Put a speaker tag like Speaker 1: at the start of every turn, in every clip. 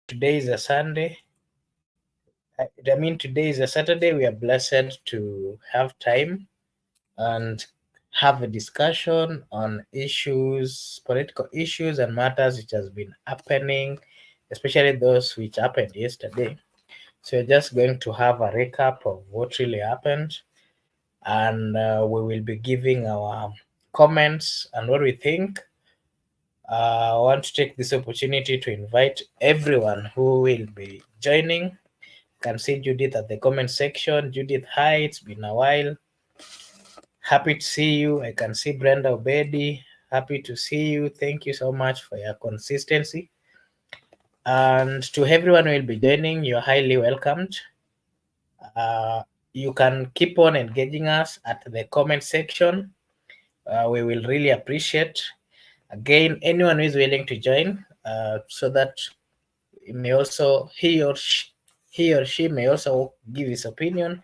Speaker 1: today is a Sunday. Today is a Saturday. We are blessed to have time and have a discussion on issues, political issues, and matters which has been happening, especially those which happened yesterday. So, we're just going to have a recap of what really happened, and we will be giving our comments and what we think. I want to take this opportunity to invite everyone who will be joining. Can see Judith at the comment section. Judith, hi, it's been a while. Happy to see you. I can see Brenda Obedi. Happy to see you. Thank you so much for your consistency. And to everyone who will be joining, you're highly welcomed. You can keep on engaging us at the comment section. We will really appreciate. Again, anyone who is willing to join, so that he or she may also give his opinion.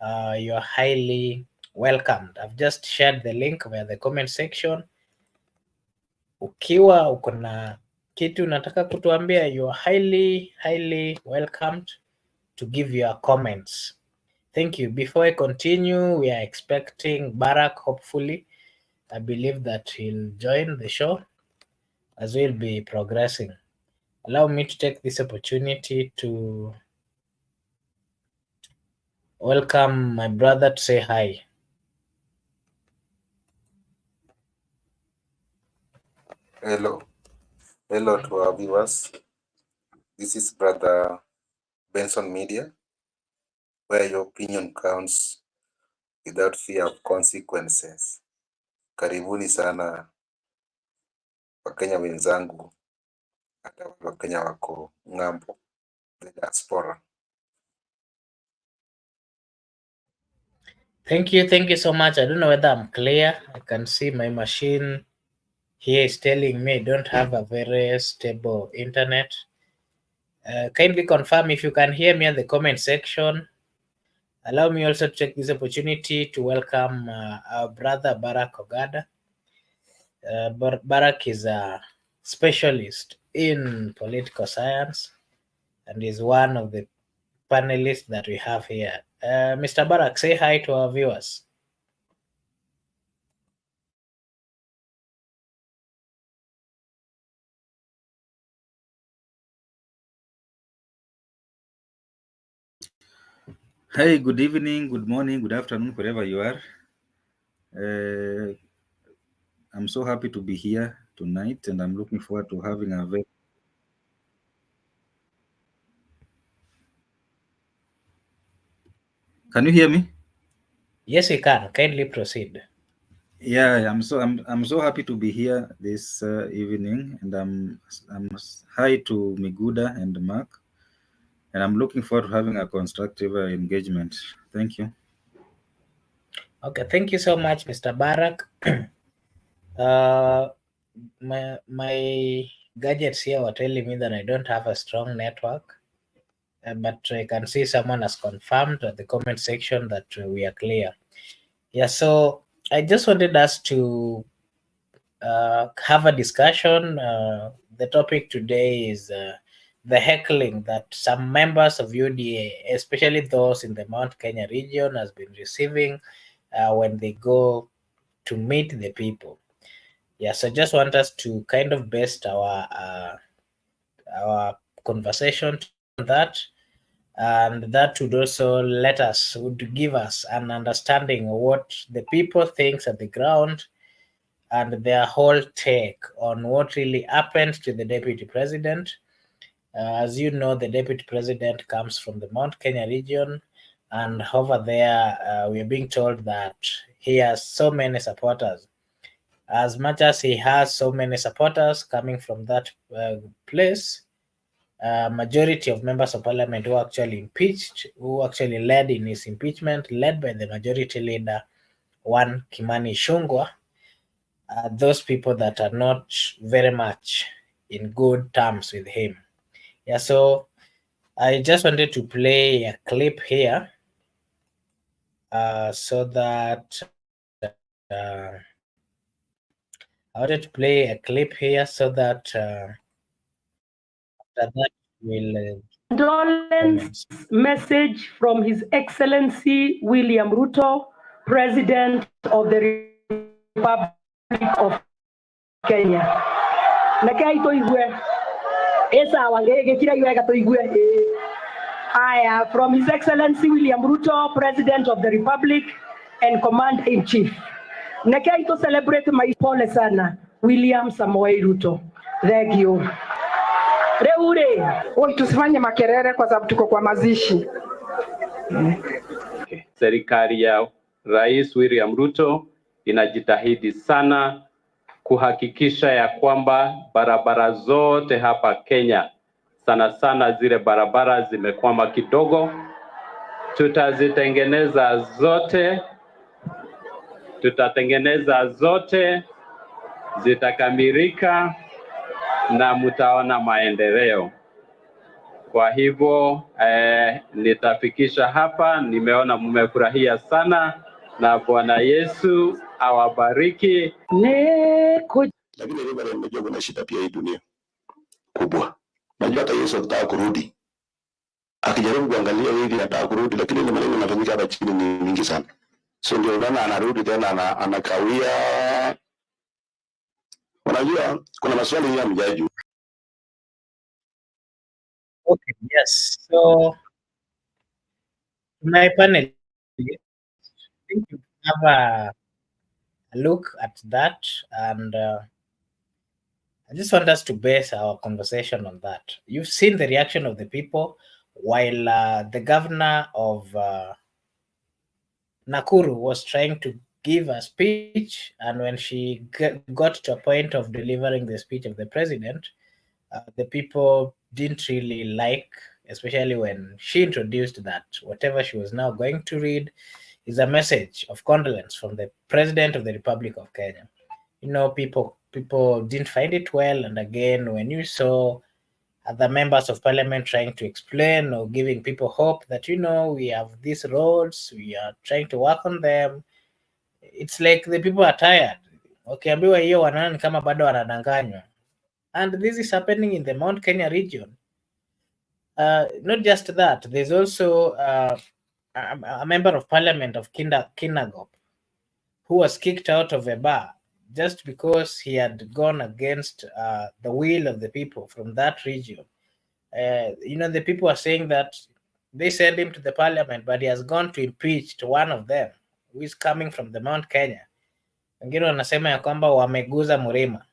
Speaker 1: You are highly welcomed. I've just shared the link via the comment section. Ukiwa uko na kitu unataka kutuambia, you are highly welcomed to give your comments. Thank you. Before I continue, we are expecting Barack, hopefully. I believe that he'll join the show as we'll be progressing. Allow me to take this opportunity to welcome my brother to say hi.
Speaker 2: Hello to our viewers. This is Brother Benson Media, where your opinion counts without fear of consequences. Karibuni sana Wakenya wenzangu, hata Wakenya wako ng'ambo, the diaspora.
Speaker 1: Thank you so much. I don't know whether I'm clear. I can see my machine here is telling me I don't have a very stable internet. Kindly confirm if you can hear me in the comment section. Allow me also to take this opportunity to welcome our brother Barack Ogada. Barack is a specialist in political science and is one of the panelists that we have here. Mr. Barack, say hi to our viewers.
Speaker 3: Hey, good evening, good morning, good afternoon, wherever you are. I'm so happy to be here tonight, and I'm looking forward to having a very... Can you hear me?
Speaker 1: Yes, we can. Kindly proceed.
Speaker 3: Yeah, I'm so happy to be here this evening, and I'm hi to Miguda and Mark, and I'm looking forward to having a constructive engagement. Thank you.
Speaker 1: Okay, thank you so much, Mr. Barack. My gadgets here were telling me that I don't have a strong network, but I can see someone has confirmed at the comment section that we are clear. Yeah, so I just wanted us to have a discussion. The topic today is the heckling that some members of UDA, especially those in the Mount Kenya region, has been receiving when they go to meet the people. Yeah, so just want us to kind of base our conversation on that, and that would also would give us an understanding of what the people thinks at the ground and their whole take on what really happened to the deputy president. As you know, the deputy president comes from the Mount Kenya region, and over there, we are being told that he has so many supporters. As much as he has so many supporters coming from that place, majority of members of parliament who actually impeached, who actually led in his impeachment, led by the majority leader, one Kimani Ichung'wah, those people that are not very much in good terms with him. Yeah, so I just wanted to play a clip here so that I wanted to play a clip here so that after that will
Speaker 4: condolence message from His Excellency William Ruto, President of the Republic of Kenya. Nakai toigwe. Esa wangege kila yuega toigwe. I from His Excellency William Ruto, President of the Republic and Commander-in-Chief. Nakai to celebrate my pole sana, William Samoei Ruto. Thank you. Reure,
Speaker 5: tusifanye makelele kwa sababu tuko kwa mazishi.
Speaker 6: Serikali ya Rais William Ruto inajitahidi sana kuhakikisha ya kwamba barabara zote hapa Kenya, sana sana zile barabara zimekwama kidogo, tutatengeneza zote, zitakamilika na mtaona maendeleo. Kwa hivyo nitafikisha hapa. Nimeona mmefurahia sana na Bwana Yesu awabariki.
Speaker 7: Lakini leo bado nimejua kuna shida pia hii dunia kubwa. Najua hata Yesu anataka kurudi. Akijaribu kuangalia hivi anataka kurudi, lakini ile maneno yanafanyika hapa chini ni mingi sana. So ndio unaona anarudi tena anakawia. Unajua kuna maswali ya mjaji.
Speaker 1: Okay, yes. So, my panel, I think you have a look at that, and I just want us to base our conversation on that. You've seen the reaction of the people while the governor of Nakuru was trying to give a speech, and when she got to a point of delivering the speech of the president, the people didn't really like, especially when she introduced that whatever she was now going to read is a message of condolence from the President of the Republic of Kenya. You know, people didn't find it well, and again, when you saw other members of parliament trying to explain or giving people hope that, you know, we have these roads, we are trying to work on them, it's like the people are tired. Wakiambiwa hiyo wanaona kama bado wanadanganywa. And this is happening in the Mount Kenya region. Not just that, there's also a member of parliament of Kinagop who was kicked out of a bar just because he had gone against the will of the people from that region. You know, the people are saying that they sent him to the parliament, but he has gone to impeach to one of them who is coming from the Mount Kenya. Wengine wanasema ya kwamba wameguza mlima.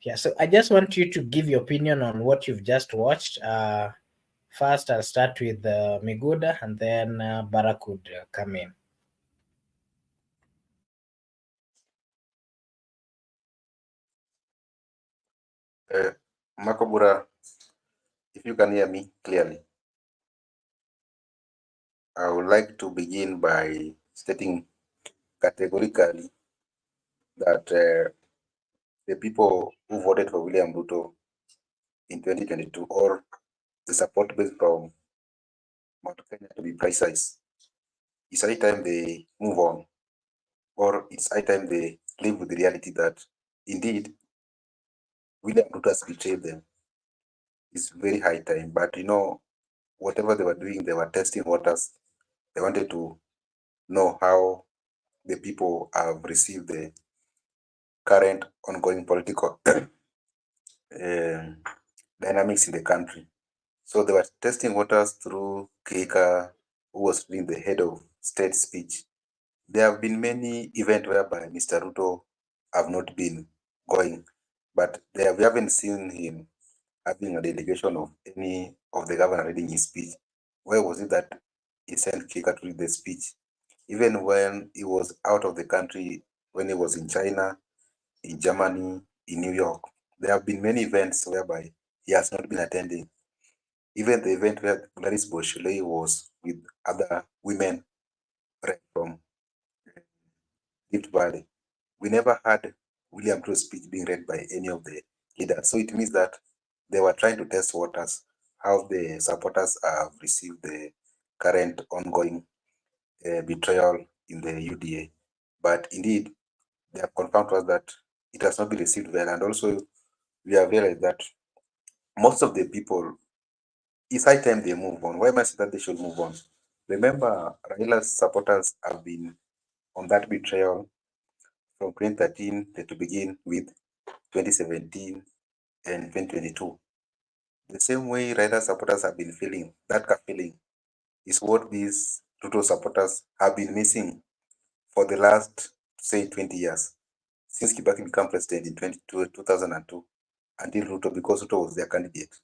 Speaker 1: Yeah, so I just want you to give your opinion on what you've just watched. First, I'll start with Miguda, and then Barak could come in.
Speaker 2: Makobura, if you can hear me clearly, I would like to begin by stating categorically that the people who voted for William Ruto in 2022, or the support base from Mount Kenya to be precise, it's high time they move on, or it's high time they live with the reality that indeed William Ruto has betrayed them. It's very high time, but you know, whatever they were doing, they were testing waters. They wanted to know how the people have received the current ongoing political dynamics in the country. So they were testing waters through Kihika, who was being the head of state speech. There have been many events whereby Mr. Ruto have not been going, but we haven't seen him having a delegation of any of the governor reading his speech. Where was it that he sent Kihika to read the speech? Even when he was out of the country, when he was in China, in Germany, in New York, there have been many events whereby he has not been attending. Even the event where Gladys Boshule was with other women from Rift Valley, we never had William Ruto's speech being read by any of the leaders. So it means that they were trying to test waters, how the supporters have received the current ongoing betrayal in the UDA. But indeed, they have confirmed to us that it has not been received well. And also, we have realized that most of the people it's high time they move on. Why am I saying that they should move on? Remember, Raila's supporters have been on that betrayal from 2013 to begin with, 2017 and 2022. The same way Raila supporters have been feeling, that feeling is what these Ruto supporters have been missing for the last, say, 20 years, since Kibaki became president in 2002 until Ruto, because Ruto was their candidate.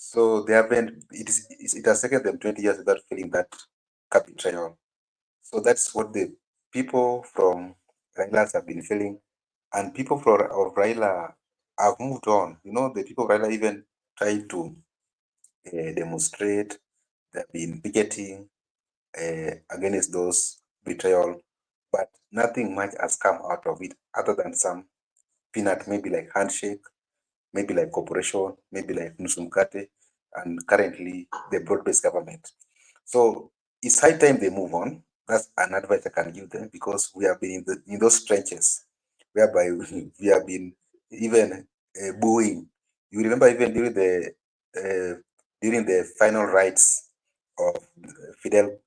Speaker 2: So they haven't, it has taken them 20 years without feeling that betrayal. So that's what the people from Raila have been feeling. And people of Raila have moved on. You know, the people of Raila even tried to demonstrate, they've been picketing against those betrayal, but nothing much has come out of it other than some peanut, maybe like handshake, maybe like cooperation, maybe like Nusumkate, and currently the broad-based government. So it's high time they move on. That's an advice I can give them, because we have been in those trenches whereby we have been even booing. You remember even during the final rites of Fidel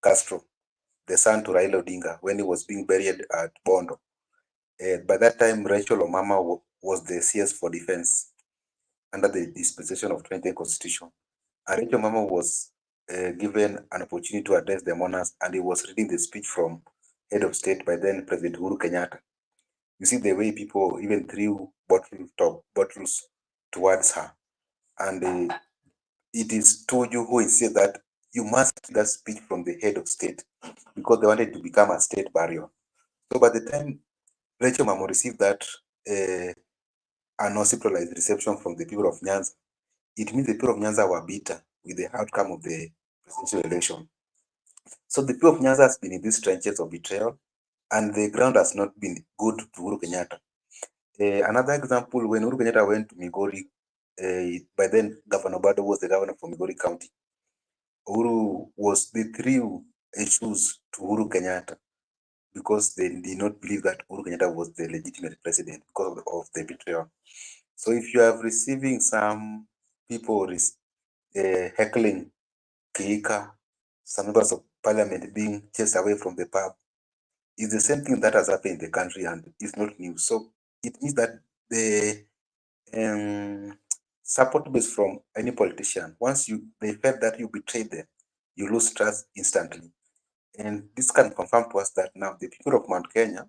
Speaker 2: Castro, the son to Raila Odinga, when he was being buried at Bondo. By that time, Rachel Omama was the CS for defense under the dispensation of 20 Constitution. And Rachel Omama was given an opportunity to address the monarchs, and he was reading the speech from head of state by then President Uhuru Kenyatta. You see the way people even threw bottles towards her. And it is Tuju who insisted that you must read that speech from the head of state, because they wanted to become a state barrier. So by the time Rachel Mamo received that unauthorized reception from the people of Nyanza, it means the people of Nyanza were bitter with the outcome of the presidential election. So the people of Nyanza has been in these trenches of betrayal, and the ground has not been good to Uhuru Kenyatta. Another example, when Uhuru Kenyatta went to Migori, by then Governor Bado was the governor for Migori County. They threw issues to Uhuru Kenyatta because they did not believe that Uhuru Kenyatta was the legitimate president because of the betrayal. So if you are receiving some people heckling Kihika, some members of parliament being chased away from the pub, it's the same thing that has happened in the country, and it's not new. So it means that the support base from any politician, once they felt that you betrayed them, you lose trust instantly. And this can confirm to us that now the people of Mount Kenya,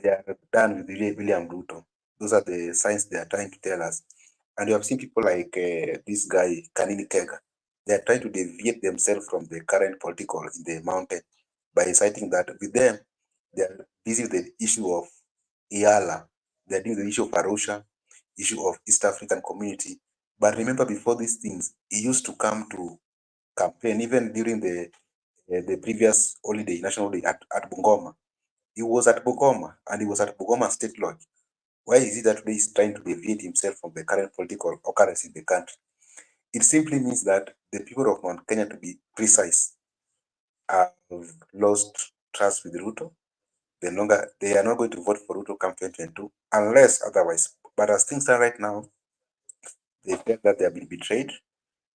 Speaker 2: they are done with William Ruto. Those are the signs they are trying to tell us. And you have seen people like this guy, Kanini Kega. They are trying to deviate themselves from the current political in the mountain by citing that with them, they are busy with the issue of Iala. They are doing the issue of Arusha, issue of East African community. But remember, before these things, he used to come to campaign, even during the previous holiday, national holiday at Bungoma. He was at Bungoma, and he was at Bungoma State Lodge. Why is it that today he's trying to deviate himself from the current political occurrence in the country? It simply means that the people of Mount Kenya, to be precise, have lost trust with Ruto. They are not going to vote for Ruto come 2022 unless otherwise. But as things are right now, they feel that they have been betrayed,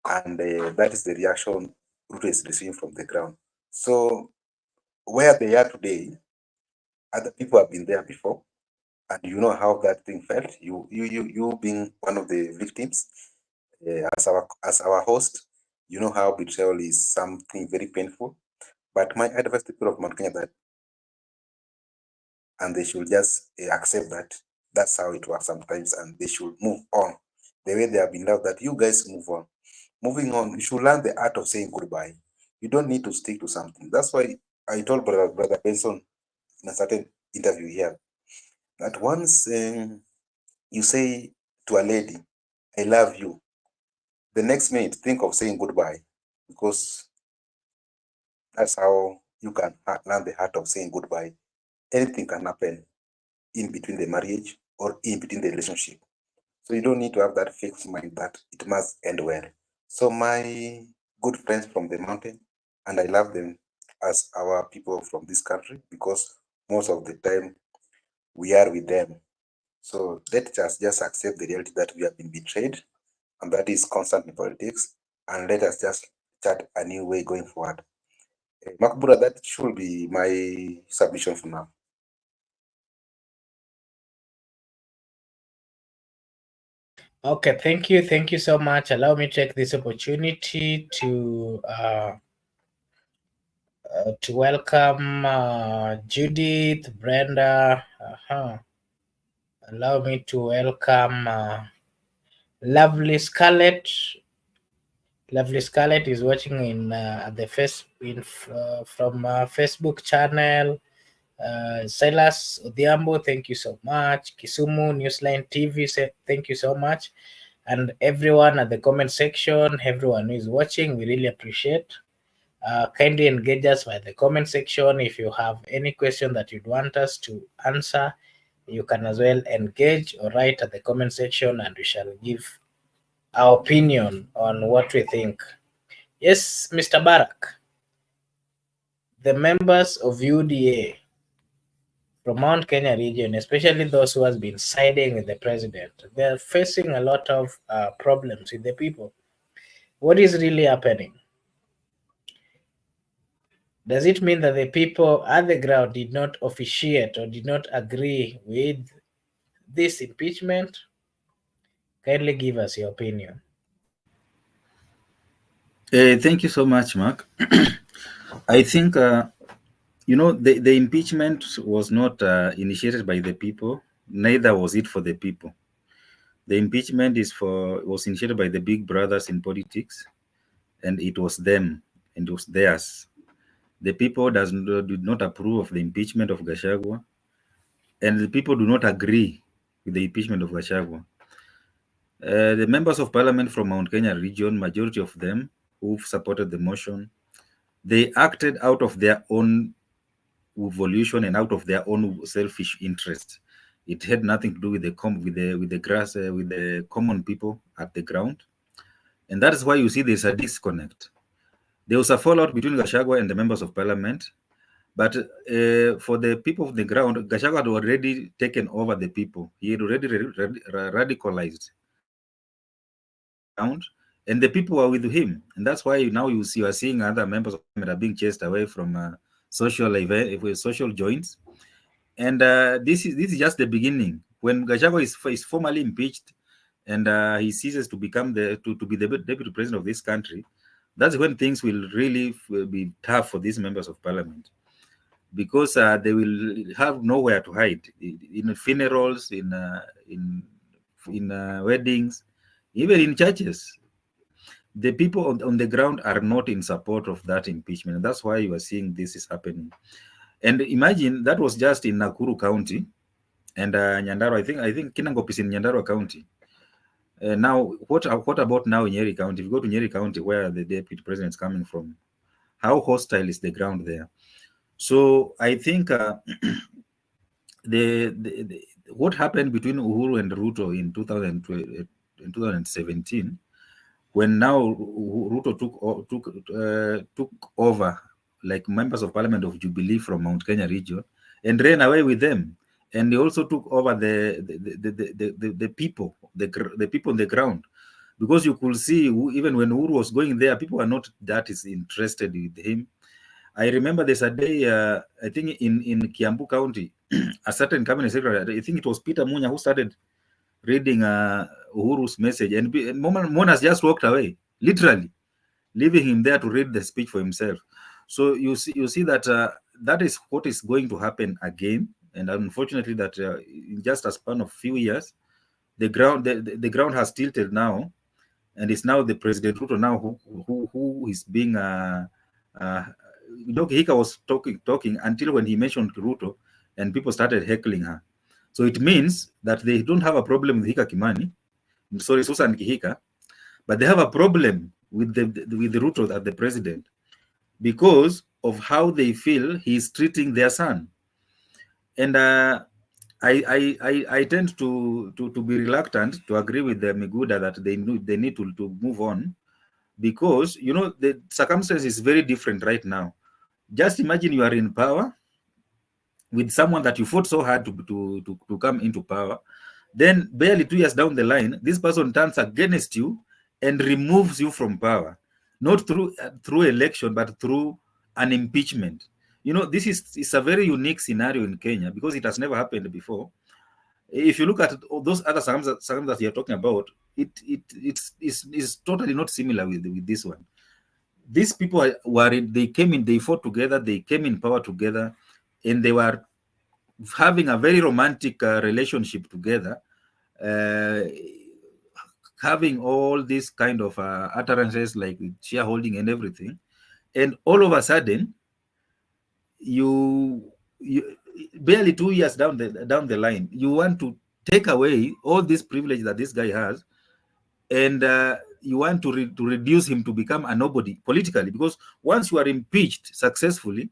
Speaker 2: and that is the reaction Ruto is receiving from the ground. So where they are today, other people have been there before, and you know how that thing felt. You being one of the victims, as our host, you know how betrayal is something very painful. But my advice to people of Mount Kenya, that and they should just accept that that's how it works sometimes, and they should move on the way they have been loved. That you guys move on. Moving on, you should learn the art of saying goodbye. You don't need to stick to something. That's why I told brother Benson in a certain interview here that once you say to a lady, "I love you," the next minute think of saying goodbye, because that's how you can learn the art of saying goodbye. Anything can happen in between the marriage or in between the relationship. So you don't need to have that fixed mind that it must end well. So my good friends from the mountain, and I love them as our people from this country, because most of the time we are with them. So let us just accept the reality that we have been betrayed, and that is constant in politics. And let us just chart a new way going forward. Makbura, that should be my submission for now.
Speaker 1: Okay, thank you. Thank you so much. Allow me to take this opportunity to welcome Judith, Brenda. Allow me to welcome lovely Scarlett. Lovely Scarlett is watching in the from Facebook channel. Silas Odhiambo, thank you so much. Kisumu Newsline TV, thank you so much. And everyone at the comment section, everyone who is watching, we really appreciate. Kindly engage us by the comment section. If you have any question that you'd want us to answer, you can as well engage or write at the comment section, and we shall give our opinion on what we think. Yes, Mr. Barak, the members of UDA from Mount Kenya region, especially those who has been siding with the president, they're facing a lot of problems with the people. What is really happening? Does it mean that the people at the ground did not officiate or did not agree with this impeachment? Kindly give us your opinion.
Speaker 3: Thank you so much, Mark. I think, the impeachment was not initiated by the people, neither was it for the people. The impeachment was initiated by the big brothers in politics, and it was them, and it was theirs. The people did not approve of the impeachment of Gachagua, and the people do not agree with the impeachment of Gachagua. The members of parliament from Mount Kenya region, majority of them who've supported the motion, they acted out of their own volition and out of their own selfish interest. It had nothing to do with the common people at the ground, and that is why you see there's a disconnect. There was a fallout between Gachagua and the members of parliament, but for the people of the ground, Gachagua had already taken over the people. He had already radicalized ground, and the people were with him, and that's why now you are seeing other members of parliament are being chased away from social joints. And this is just the beginning. When Gachagua is formally impeached and he ceases to become to be the deputy president of this country, that's when things will really be tough for these members of parliament, because they will have nowhere to hide in funerals, in weddings, even in churches. The people on the ground are not in support of that impeachment, and that's why you are seeing this is happening. And imagine that was just in Nakuru County and Nyandarua. I think Kinangop is in Nyandarua County. Now, what about now in Nyeri County? If you go to Nyeri County, where the deputy president is coming from, how hostile is the ground there? So I think what happened between Uhuru and Ruto in 2017, when now Ruto took over like members of parliament of Jubilee from Mount Kenya region and ran away with them, and they also took over the people on the ground, because you could see even when Uhuru was going there, people were not that interested with him. I remember there's a day, I think in Kiambu County, a certain cabinet secretary, I think it was Peter Munya, who started reading Uhuru's message, and Monas just walked away, literally, leaving him there to read the speech for himself. So you see that that is what is going to happen again, and unfortunately, that in just a span of few years, the ground has tilted now, and it's now the President Ruto now who is being Kihika was talking until when he mentioned Ruto, and people started heckling her. So it means that they don't have a problem with Hika Kimani, sorry, Susan Kihika, but they have a problem with the Ruto as the president, because of how they feel he's treating their son. And I tend to be reluctant to agree with the Miguda that they need to move on, because the circumstance is very different right now. Just imagine you are in power with someone that you fought so hard to come into power. Then barely 2 years down the line, this person turns against you and removes you from power, not through election, but through an impeachment. You know, this is a very unique scenario in Kenya because it has never happened before. If you look at all those other circumstances that you're talking about, it's totally not similar with this one. These people they fought together, they came in power together, and they were having a very romantic relationship together, uh, having all these kind of utterances like shareholding and everything, and all of a sudden, you barely 2 years down the line, you want to take away all this privilege that this guy has, and you want to reduce him to become a nobody politically, because once you are impeached successfully,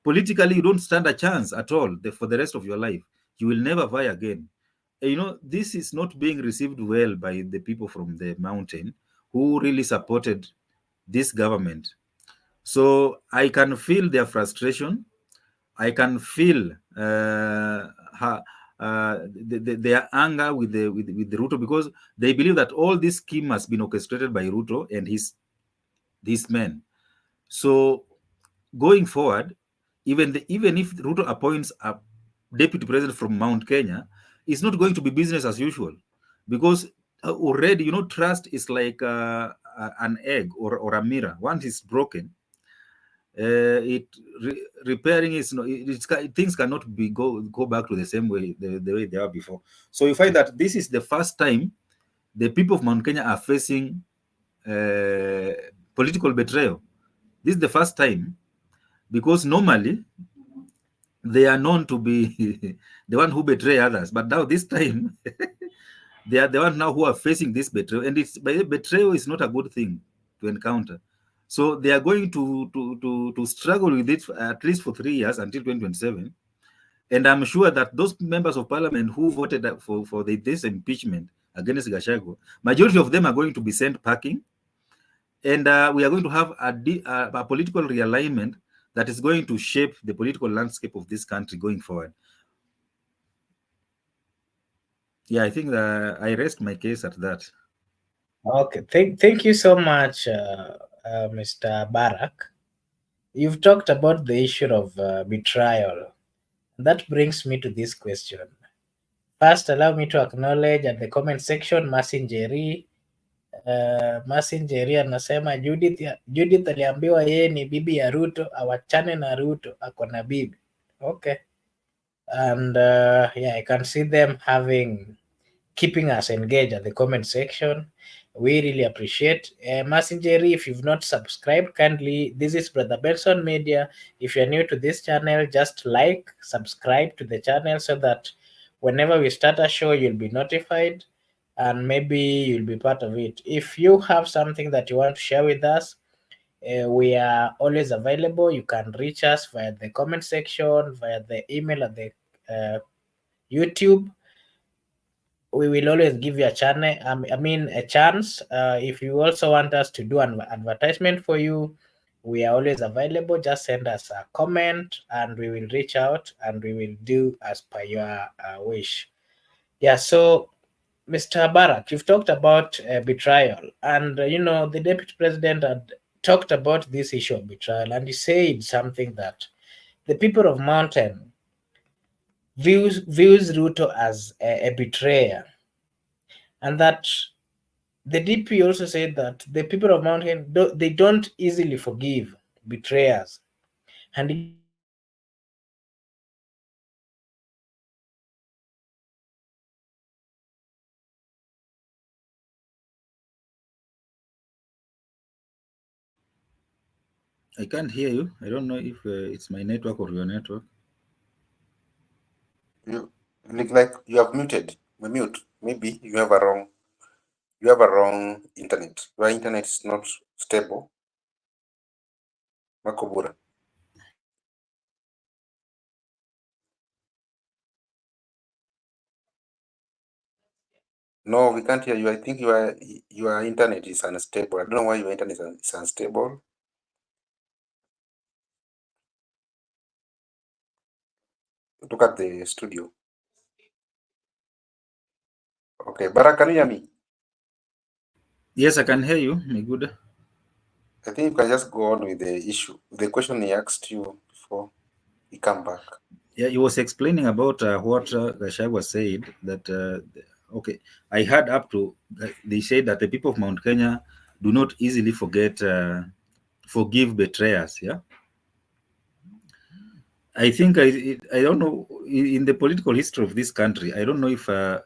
Speaker 3: politically you don't stand a chance at all for the rest of your life. You will never vie again. You know, this is not being received well by the people from the mountain who really supported this government. So I can feel their frustration. I can feel their anger with the Ruto, because they believe that all this scheme has been orchestrated by Ruto and his men. So going forward, even if Ruto appoints a deputy president from Mount Kenya, it's not going to be business as usual, because already, you know, trust is like an egg or a mirror. Once it's broken, repairing is things cannot go back to the same way, the way they are before. So you find that this is the first time the people of Mount Kenya are facing political betrayal. This is the first time, because normally they are known to be the one who betray others, but now this time they are the one now who are facing this betrayal, and betrayal is not a good thing to encounter. So they are going to struggle with it at least for 3 years until 2027. And I'm sure that those members of parliament who voted for this impeachment against Gachagua, majority of them are going to be sent packing. And we are going to have a political realignment that is going to shape the political landscape of this country going forward. Yeah, I think that I rest my case at that.
Speaker 1: Okay, thank you so much, Mr. Barak. You've talked about the issue of betrayal. That brings me to this question. First, allow me to acknowledge at the comment section, Masinjeri. Masinjeri anasema Judith aliambiwa yeye ni bibi ya Ruto, awachane na Ruto, ako na bibi. Okay. And yeah, I can see them keeping us engaged at the comment section. We really appreciate. Masinjeri, if you've not subscribed, kindly, this is Brother Benson Media. If you're new to this channel, just like, subscribe to the channel so that whenever we start a show, you'll be notified and maybe you'll be part of it. If you have something that you want to share with us, we are always available. You can reach us via the comment section, via the email at the YouTube. We will always give you a channel. A chance. If you also want us to do an advertisement for you, we are always available. Just send us a comment, and we will reach out, and we will do as per your wish. Yeah. So, Mr. Barak, you've talked about betrayal, and you know the deputy president had talked about this issue of betrayal, and he said something that the people of Mountain views Ruto as a betrayer. And that the DP also said that the people of Mountain, they don't easily forgive betrayers. And he
Speaker 3: I can't hear you. I don't know if it's my network or your network.
Speaker 2: You look like you have muted. Mute. Maybe you have a wrong internet. Your internet is not stable. Makobura. No, we can't hear you. I think your internet is unstable. I don't know why your internet is unstable. Look at the studio. Okay, Barak, can you hear me?
Speaker 3: Yes, I can hear you, Miguda.
Speaker 2: I think you can just go on with the issue, the question he asked you before he come back.
Speaker 3: Yeah, he was explaining about what Gachagua said that, okay, I heard up to, they said that the people of Mount Kenya do not easily forgive betrayers. Yeah. I think, I don't know, in the political history of this country, I don't know if the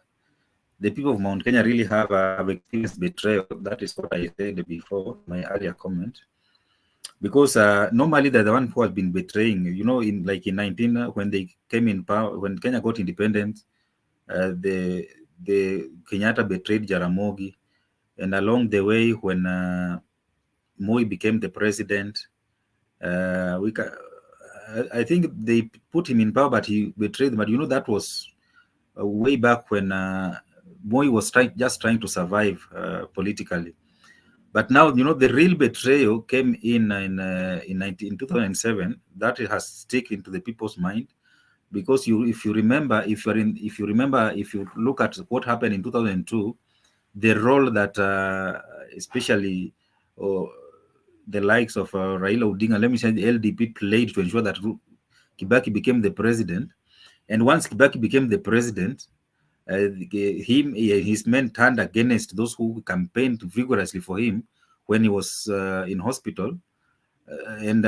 Speaker 3: people of Mount Kenya really have experienced betrayal. That is what I said before, my earlier comment. Because normally they're the one who has been betraying, in like in 19 when they came in power, when Kenya got independence, the Kenyatta betrayed Jaramogi, and along the way when Moi became the president, I think they put him in power, but he betrayed them. But that was way back when Moi was just trying to survive politically. But now, the real betrayal came in 2007. That has stick into the people's mind, because if you look at what happened in 2002, the role that especially the likes of Raila Odinga, let me say the LDP, played to ensure that Kibaki became the president. And once Kibaki became the president, his men turned against those who campaigned vigorously for him when he was in hospital, and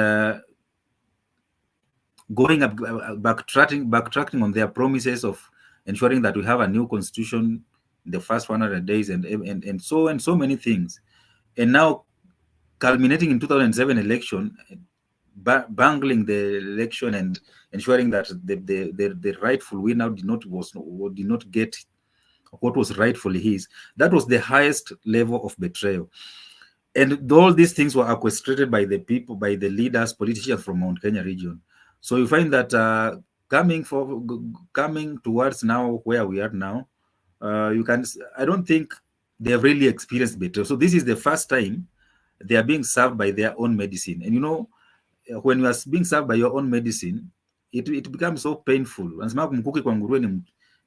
Speaker 3: going up, backtracking on their promises of ensuring that we have a new constitution in the first 100 days, and so many things, and now culminating in 2007 election, bungling the election and ensuring that the rightful winner did not get what was rightfully his. That was the highest level of betrayal. And all these things were orchestrated by the people, by the leaders, politicians from Mount Kenya region. So you find that coming towards now where we are now, I don't think they have really experienced betrayal. So this is the first time they are being served by their own medicine. And when you are being served by your own medicine, it becomes so painful. Wanasema kumkuki kwa nguruwe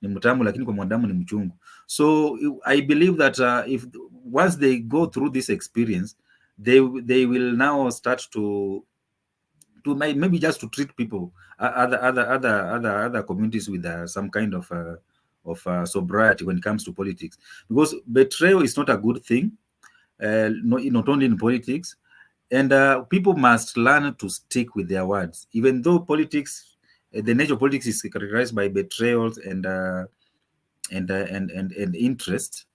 Speaker 3: ni mtamu, lakini kwa mwanadamu ni mchungu. So I believe that if once they go through this experience, they will now start to maybe just to treat people, other communities with some kind of sobriety when it comes to politics, because betrayal is not a good thing, not only in politics. And people must learn to stick with their words, even though politics, the nature of politics is characterized by betrayals and interest.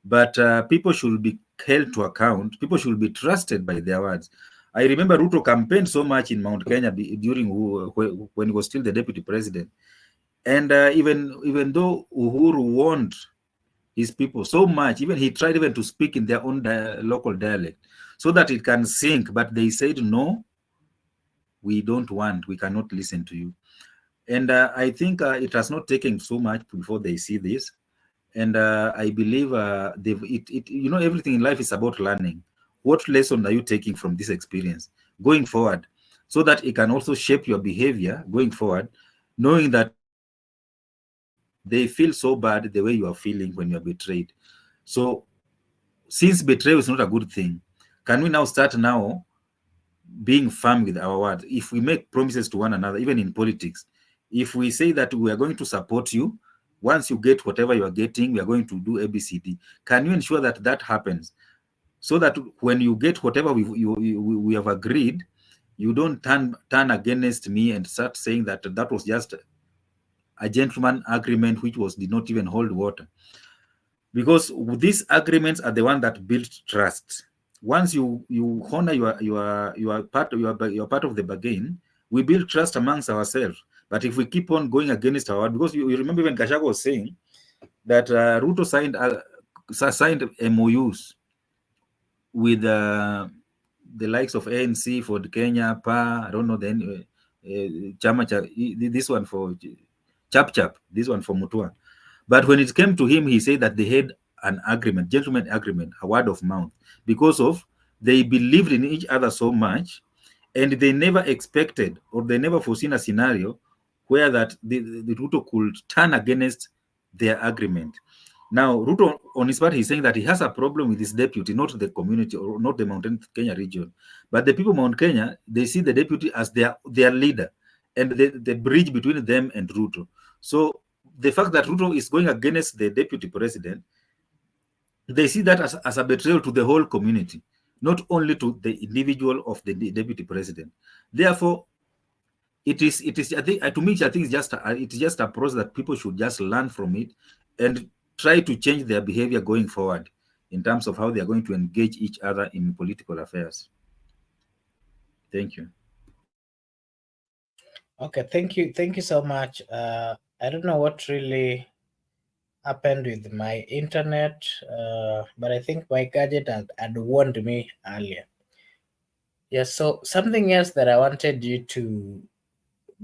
Speaker 3: But people should be held to account. People should be trusted by their words. I remember Ruto campaigned so much in Mount Kenya during when he was still the deputy president, and even though Uhuru warned his people so much, even he tried even to speak in their own local dialect so that it can sink, but they said no, we cannot listen to you. And I think it has not taken so much before they see this. And I believe everything in life is about learning. What lesson are you taking from this experience going forward, so that it can also shape your behavior going forward, knowing that they feel so bad the way you are feeling when you are betrayed. So since betrayal is not a good thing, can we now start being firm with our word? If we make promises to one another, even in politics, if we say that we are going to support you, once you get whatever you are getting, we are going to do ABCD. Can you ensure that that happens, so that when you get whatever we have agreed, you don't turn against me and start saying that that was just a gentleman agreement which did not even hold water? Because these agreements are the one that build trust. Once you honor your part of the bargain, we build trust amongst ourselves. But if we keep on going against our word, because you remember even Gachagua was saying that Ruto signed MOUs with the likes of ANC for the Kenya, PA, I don't know, then Chama, this one for Chap, this one for Mutua. But when it came to him, he said that they had an agreement, gentleman agreement, a word of mouth, because of they believed in each other so much, and they never expected or they never foreseen a scenario where that the Ruto could turn against their agreement. Now, Ruto, on his part, he's saying that he has a problem with his deputy, not the community or not the Mount Kenya region. But the people of Mount Kenya, they see the deputy as their leader and the bridge between them and Ruto. So the fact that Ruto is going against the deputy president, they see that as a betrayal to the whole community, not only to the individual of the deputy president. Therefore, it is I think to me I think it's just a process that people should just learn from it and try to change their behavior going forward in terms of how they are going to engage each other in political affairs. Thank you.
Speaker 1: Okay, thank you so much. I don't know what really happened with my internet, but I think my gadget had warned me earlier. Yes, so something else that I wanted you to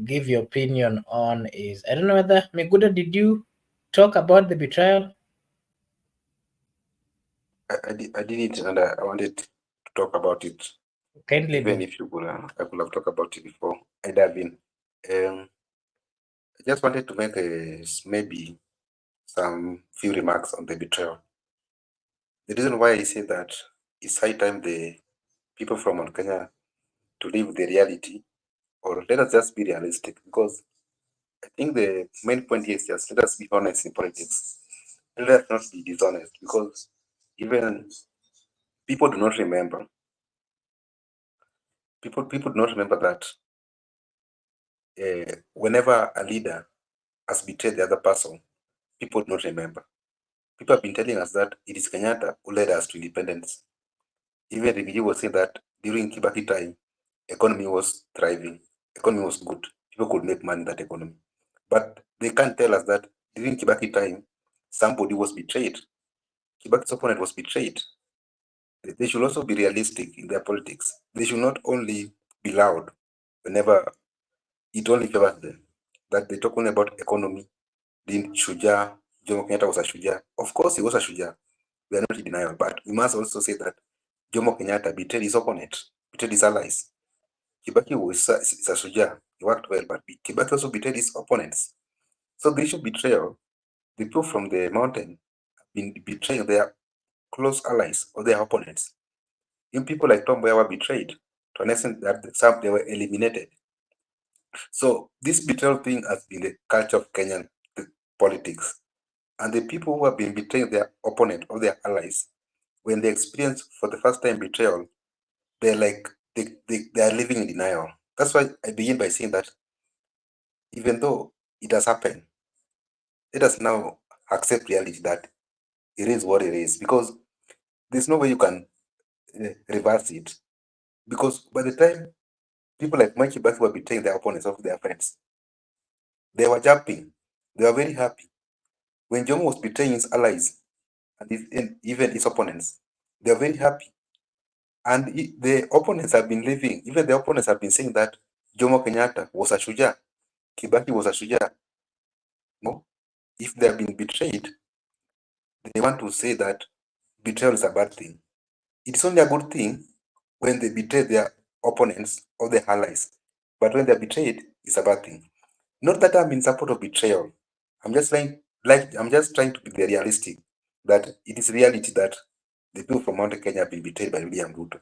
Speaker 1: give your opinion on is, I don't know whether Miguda, did you talk about the betrayal?
Speaker 2: I did it, and I wanted to talk about it.
Speaker 1: Kindly
Speaker 2: Even
Speaker 1: do.
Speaker 2: if you could, I could have talked about it before. I'd have been. I just wanted to make maybe some few remarks on the betrayal. The reason why I say that it's high time the people from Mount Kenya to live the reality, or let us just be realistic, because I think the main point here is just let us be honest in politics. Let us not be dishonest, because even people do not remember. People do not remember that whenever a leader has betrayed the other person, people do not remember. People have been telling us that it is Kenyatta who led us to independence. Even Rigiji was saying that during Kibaki time, economy was thriving, economy was good, people could make money in that economy. But they can't tell us that during Kibaki time, somebody was betrayed. Kibaki's opponent was betrayed. They should also be realistic in their politics. They should not only be loud whenever it only favors them. That they talk only about economy. Didn't Shuja, Jomo Kenyatta was a Shuja. Of course, he was a Shuja. We are not in denial. But we must also say that Jomo Kenyatta betrayed his opponent, betrayed his allies. Kibaki was a Shuja. He worked well, but Kibaki also betrayed his opponents. So the issue of betrayal, the people from the mountain have been betraying their close allies or their opponents. Even people like Tom Mboya were betrayed to an extent that some they were eliminated. So this betrayal thing has been the culture of Kenyan politics. And the people who have been betraying their opponent or their allies, when they experience for the first time betrayal, they're like they are living in denial. That's why I begin by saying that even though it has happened, let us now accept reality that it is what it is, because there's no way you can reverse it. Because by the time people like Mikey Baki were betraying their opponents of their friends, they were jumping, they were very happy. When Jomo was betraying his allies and even his opponents, they were very happy. And the opponents have been living, even the opponents have been saying that Jomo Kenyatta was a Shuja, Kibaki was a Shuja. No, if they have been betrayed, they want to say that betrayal is a bad thing. It's only a good thing when they betray their opponents or their allies. But when they're betrayed, it's a bad thing. Not that I'm in support of betrayal. I'm just trying to be realistic that it is reality that the people from Mount Kenya have been betrayed by William Ruto.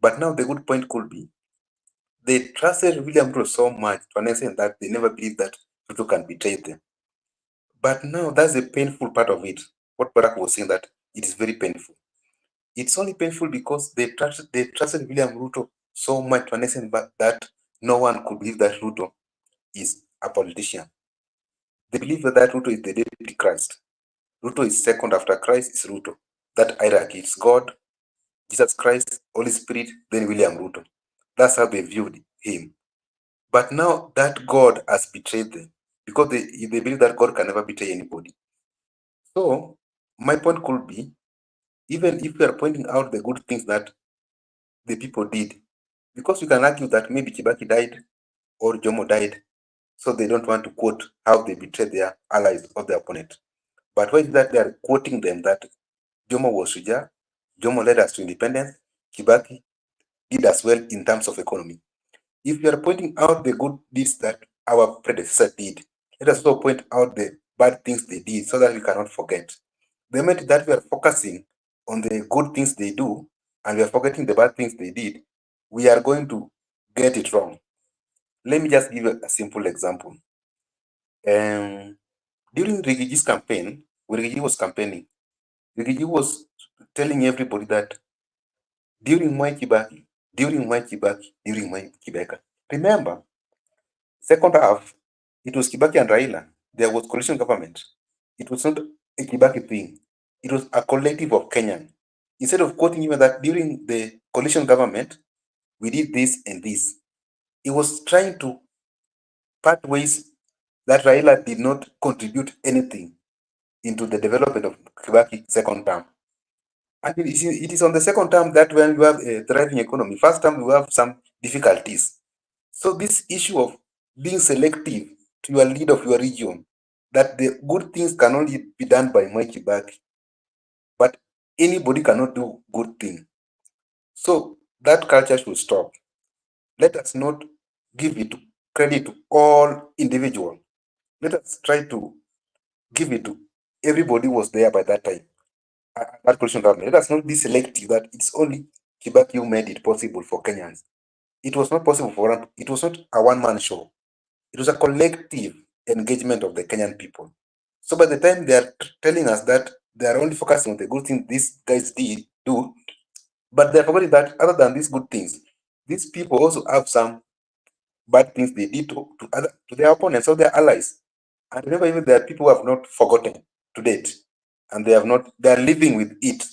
Speaker 2: But now the good point could be they trusted William Ruto so much to an extent that they never believed that Ruto can betray them. But now that's the painful part of it. What Barack was saying, that it is very painful. It's only painful because they trusted William Ruto so much to an extent that no one could believe that Ruto is a politician. They believe that Ruto is the deputy Christ. Ruto is second after Christ is Ruto. That hierarchy is God, Jesus Christ, Holy Spirit, then William Ruto. That's how they viewed him. But now that God has betrayed them, because they believe that God can never betray anybody. So my point could be, even if we are pointing out the good things that the people did, because you can argue that maybe Kibaki died or Jomo died, so they don't want to quote how they betrayed their allies or their opponent. But why is that they are quoting them that Jomo was Shuja, Jomo led us to independence, Kibaki did as well in terms of economy. If you are pointing out the good deeds that our predecessor did, let us also point out the bad things they did so that we cannot forget. The moment that we are focusing on the good things they do and we are forgetting the bad things they did, we are going to get it wrong. Let me just give a simple example. During Rigigi's campaign, when Rigigi was campaigning, Rigigi was telling everybody that during Mwai Kibaki, remember, second half, it was Kibaki and Raila. There was coalition government. It was not a Kibaki thing. It was a collective of Kenyan. Instead of quoting even that during the coalition government, we did this and this. He was trying to part ways that Raila did not contribute anything into the development of Kibaki second term. And it is on the second term that when you have a thriving economy, first term you have some difficulties. So this issue of being selective to your lead of your region, that the good things can only be done by Mwai Kibaki, but anybody cannot do good thing. So that culture should stop. Let us not give it credit to all individual. Let us try to give it to everybody was there by that time. That coalition government. Let us not be selective that it's only Kibaki who made it possible for Kenyans. It was not possible for it was not a one-man show. It was a collective engagement of the Kenyan people. So by the time they are telling us that they are only focusing on the good things these guys do, but they're forgetting that other than these good things, these people also have some bad things they did to their opponents or their allies. And remember, even there are people who have not forgotten to date, and they are living with it.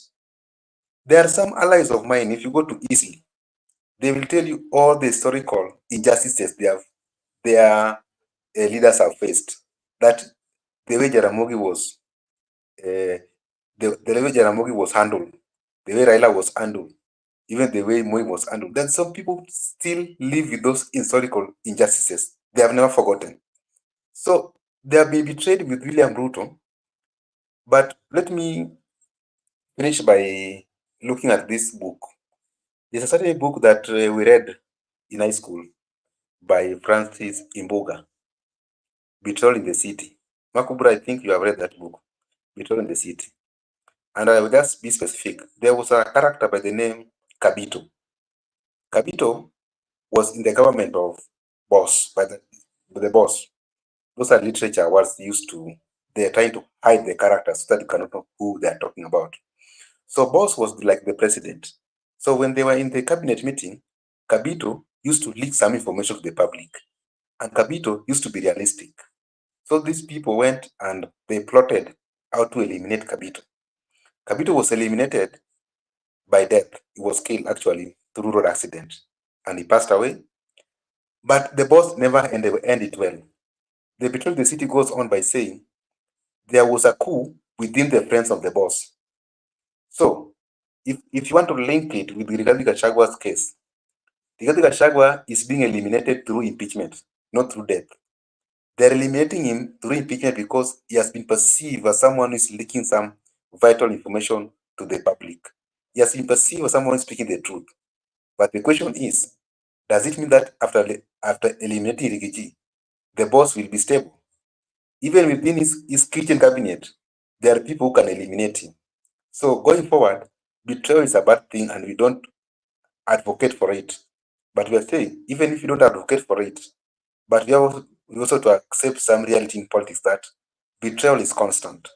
Speaker 2: There are some allies of mine, if you go to Easy, they will tell you all the historical injustices their leaders have faced. That the way Jaramogi was, the way Jaramogi was handled, the way Raila was handled, even the way Moi was handled. Then some people still live with those historical injustices. They have never forgotten. So they have been betrayed with William Ruto. But let me finish by looking at this book. There's a certain book that we read in high school by Francis Imbuga, Betrayal in the City. Makubra, I think you have read that book, Betrayal in the City. And I will just be specific. There was a character by the name Kabito. Kabito was in the government of Boss, by the Boss. Those are literature words used to, they're trying to hide the characters so that you cannot know who they're talking about. So Boss was like the president. So when they were in the cabinet meeting, Kabito used to leak some information to the public. And Kabito used to be realistic. So these people went and they plotted how to eliminate Kabito. Kabito was eliminated by death. He was killed actually through road accident. And he passed away. But the boss never ended well. The Betrayal of the City goes on by saying there was a coup within the friends of the boss. So if you want to link it with Rigathi Gachagua's case, Rigathi Gachagua is being eliminated through impeachment, not through death. They're eliminating him through impeachment because he has been perceived as someone who is leaking some vital information to the public. He has been perceived as someone speaking the truth. But the question is, does it mean that after eliminating Rigiji, the boss will be stable? Even within his kitchen cabinet, there are people who can eliminate him. So going forward, betrayal is a bad thing and we don't advocate for it. But we are saying, even if you don't advocate for it, but we also to accept some reality in politics that betrayal is constant.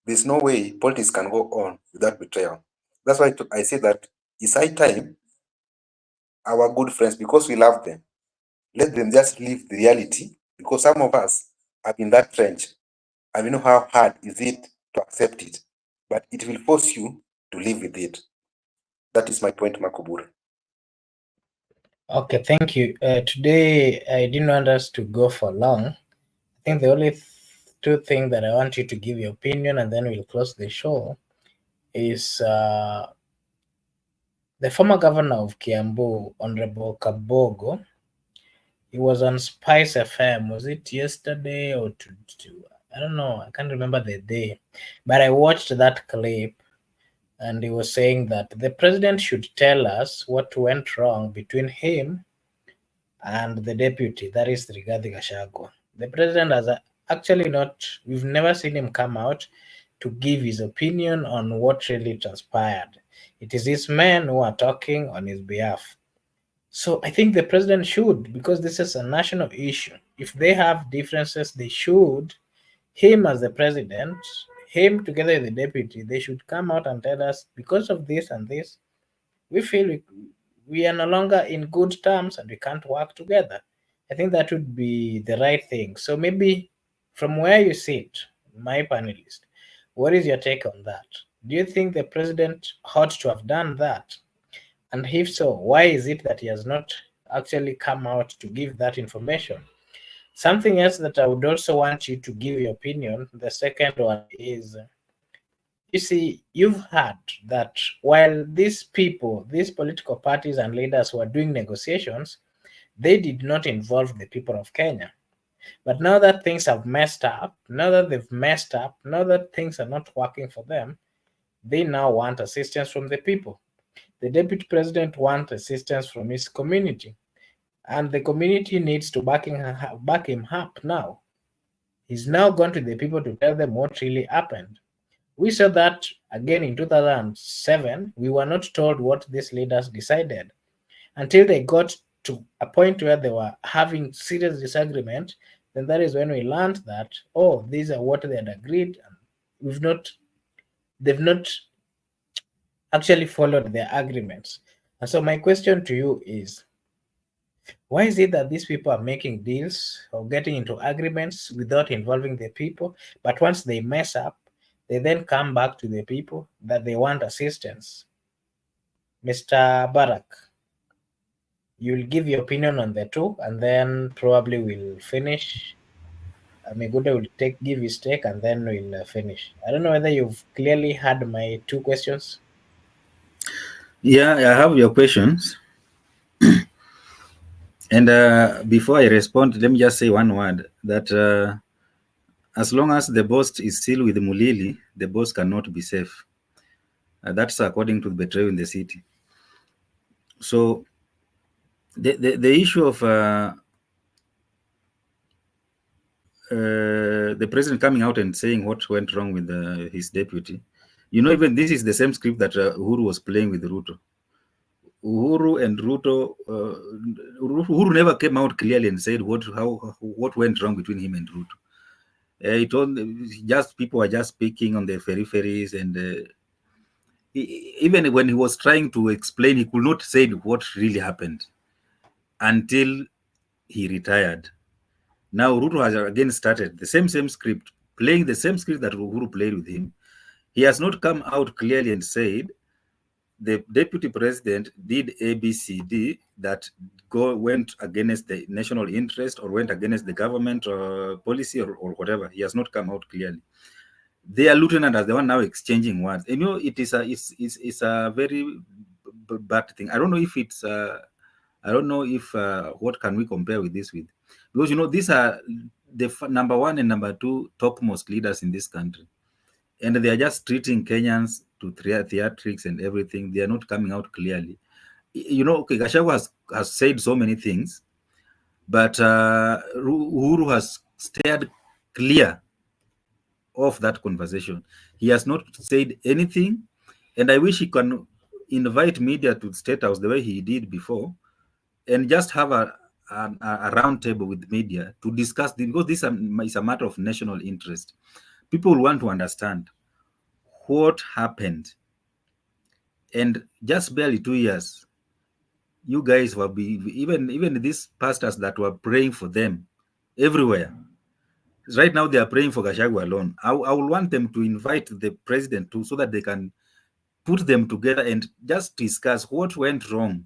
Speaker 2: There's no way politics can go on without betrayal. That's why I say that it's high time our good friends, because we love them, let them just live the reality, because some of us are in that trench and we know how hard is it to accept it, but it will force you to live with it. That is my point, Makubura.
Speaker 1: Okay, thank you. Today, I didn't want us to go for long. I think the only two things that I want you to give your opinion and then we'll close the show is the former governor of Kiambu, Honorable Kabogo. He was on Spice FM. Was it yesterday or I don't know. I can't remember the day. But I watched that clip and he was saying that the president should tell us what went wrong between him and the deputy, that is Rigathi Gachagua. The president has actually not, we've never seen him come out to give his opinion on what really transpired. It is his men who are talking on his behalf. So I think the president should, because this is a national issue. If they have differences, they should, him as the president, him together with the deputy, they should come out and tell us because of this and this, we feel we are no longer in good terms and we can't work together. I think that would be the right thing. So maybe from where you sit, my panelist, what is your take on that? Do you think the president ought to have done that? And if so, why is it that he has not actually come out to give that information? Something else that I would also want you to give your opinion, the second one is, you see, you've heard that while these people, these political parties and leaders were doing negotiations, they did not involve the people of Kenya. But now that things have messed up, now that they've messed up, now that things are not working for them, they now want assistance from the people. The deputy president wants assistance from his community, and the community needs to back him up now. He's now gone to the people to tell them what really happened. We saw that again in 2007. We were not told what these leaders decided until they got to a point where they were having serious disagreement. Then that is when we learned that, oh, these are what they had agreed. They've not actually followed their agreements. And so my question to you is, why is it that these people are making deals or getting into agreements without involving the people? But once they mess up, they then come back to the people that they want assistance. Mr. Barak, you'll give your opinion on the two, and then probably we'll finish. Miguda will give his take, and then we'll finish. I don't know whether you've clearly heard my two questions.
Speaker 3: Yeah, I have your questions. And before I respond, let me just say one word, that as long as the boss is still with Mulili, the boss cannot be safe. That's according to the Betrayal in the City. So the issue of the president coming out and saying what went wrong with his deputy, even this is the same script that Uhuru was playing with Ruto. Uhuru and Ruto, Uhuru never came out clearly and said what went wrong between him and Ruto. People were just speaking on the peripheries, and even when he was trying to explain, he could not say what really happened until he retired. Now Ruto has again started the same script, playing the same script that Uhuru played with him. He has not come out clearly and said the deputy president did ABCD that went against the national interest or went against the government or policy or whatever. He has not come out clearly. Their lieutenant are the one now exchanging words. It's a very bad thing. I don't know if what can we compare with this with, because these are the number one and number two topmost leaders in this country, and they are just treating Kenyans to theatrics and everything. They are not coming out clearly. Okay, Gachagua has said so many things, but Uhuru has stayed clear of that conversation. He has not said anything, and I wish he can invite media to the State House the way he did before, and just have a round table with media to discuss this, because this is a matter of national interest. People want to understand what happened. And just barely 2 years, you guys will be, even these pastors that were praying for them everywhere. Right now, they are praying for Gachagua alone. I will want them to invite the president too, so that they can put them together and just discuss what went wrong.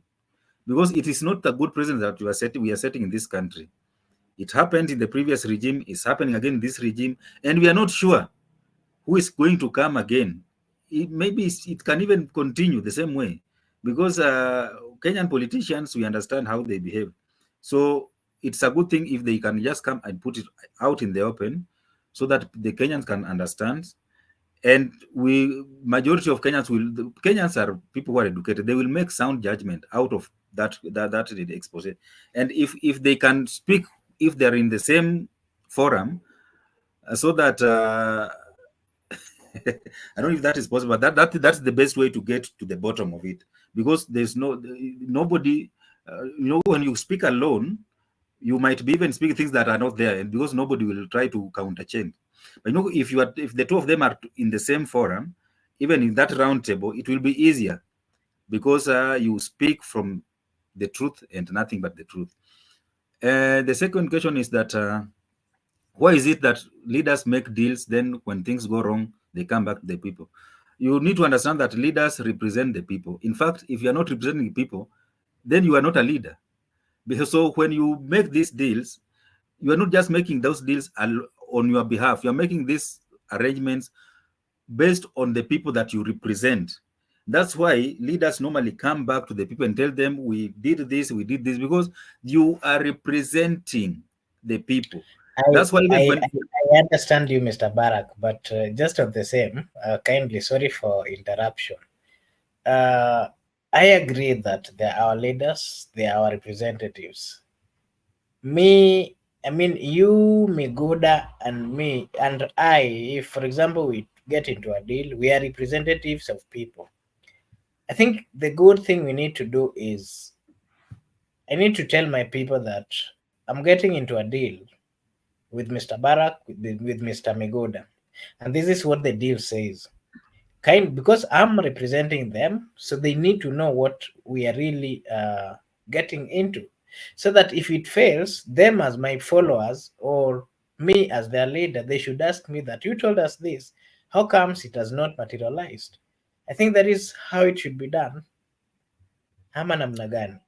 Speaker 3: Because it is not a good president that we are setting in this country. It happened in the previous regime, it's happening again in this regime, and we are not sure who is going to come again. Maybe it can even continue the same way, because Kenyan politicians, we understand how they behave. So it's a good thing if they can just come and put it out in the open, so that the Kenyans can understand. And majority of Kenyans are people who are educated. They will make sound judgment out of that expose. And if they can speak, if they're in the same forum, so that I don't know if that is possible, but that's the best way to get to the bottom of it, because there's nobody. When you speak alone, you might be even speaking things that are not there, and because nobody will try to counter change. But if the two of them are in the same forum, even in that round table, it will be easier, because you speak from the truth and nothing but the truth. The second question is that why is it that leaders make deals, then when things go wrong, they come back to the people? You need to understand that leaders represent the people. In fact, if you are not representing the people, then you are not a leader. Because so when you make these deals, you are not just making those deals on your behalf. You are making these arrangements based on the people that you represent. That's why leaders normally come back to the people and tell them, we did this, because you are representing the people. That's why even
Speaker 1: I understand you, Mr. Barak, but just of the same, kindly, sorry for interruption. I agree that they are our leaders, they are our representatives. I mean, you, Miguda, and me, and I, if, for example, we get into a deal, we are representatives of people. I think the good thing we need to do is I need to tell my people that I'm getting into a deal with Mr. Barak, with Mr. Miguda. And this is what the deal says. Because I'm representing them, so they need to know what we are really getting into. So that if it fails, them as my followers or me as their leader, they should ask me that you told us this. How comes it has not materialized? I think that is how it should be done. Ama namna gani?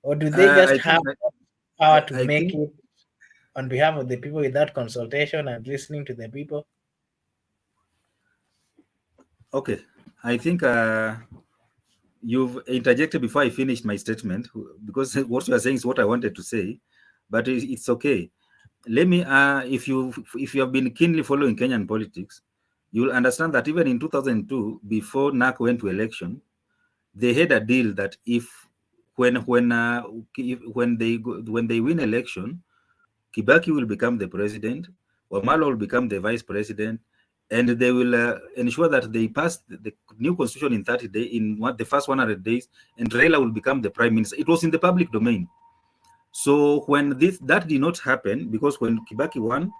Speaker 1: Or do they just have power to make it on behalf of the people without consultation and listening to the people?
Speaker 3: Okay, I think you've interjected before I finished my statement, because what you are saying is what I wanted to say, but it's okay. Let me, if you have been keenly following Kenyan politics, you'll understand that even in 2002, before NAC went to election, they had a deal that when they win election, Kibaki will become the president, Wamala will become the vice president, and they will ensure that they pass the new constitution in 30 days, the first 100 days, and Raila will become the prime minister. It was in the public domain. So when that did not happen, because when Kibaki won,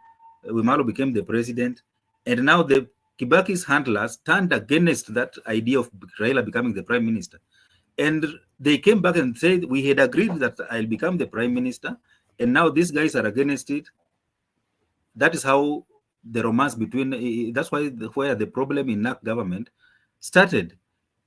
Speaker 3: Wamala became the president, and now the Kibaki's handlers turned against that idea of Raila becoming the prime minister. And they came back and said, we had agreed that I'll become the prime minister, and now these guys are against it. That is how the romance between, that's where the problem in NAC government started.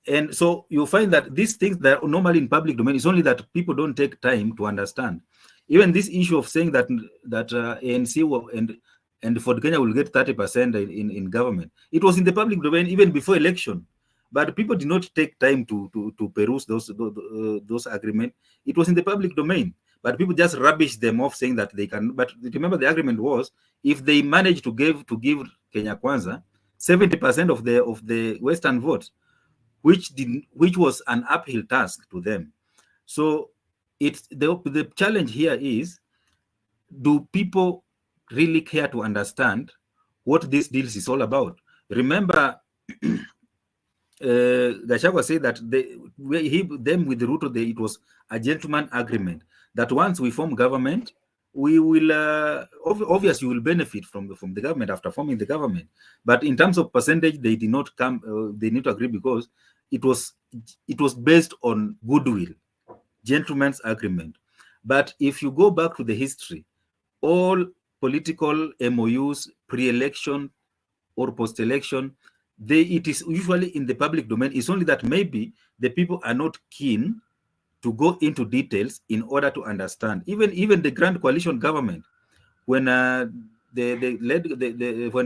Speaker 3: And so you find that these things that are normally in public domain, it's only that people don't take time to understand. Even this issue of saying that ANC and Ford Kenya will get 30% in government, it was in the public domain even before election. But people did not take time to peruse those agreements. It was in the public domain, but people just rubbish them off, saying that they can. But remember, the agreement was if they manage to give Kenya Kwanza 70% of the Western vote, which was an uphill task to them. So the challenge here is, do people really care to understand what this deal is all about? Remember, Gachagua said that them with Ruto, it was a gentleman agreement that once we form government, we will obviously will benefit from the government after forming the government. But in terms of percentage, they did not come. They need to agree because it was based on goodwill, gentleman's agreement. But if you go back to the history, all political MOUs, pre-election or post-election, it is usually in the public domain. It's only that maybe the people are not keen to go into details in order to understand. Even the Grand Coalition government, when when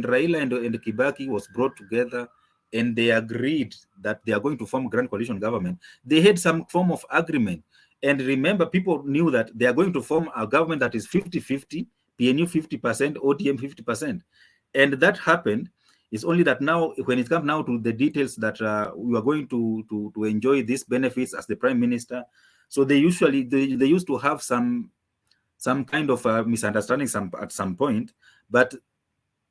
Speaker 3: Raila and Kibaki was brought together and they agreed that they are going to form Grand Coalition government, they had some form of agreement. And remember, people knew that they are going to form a government that is 50-50, PNU 50%, ODM 50%. And that happened. It's only that now, when it comes now to the details that we are going to enjoy these benefits as the prime minister, so they used to have some kind of misunderstanding at some point, but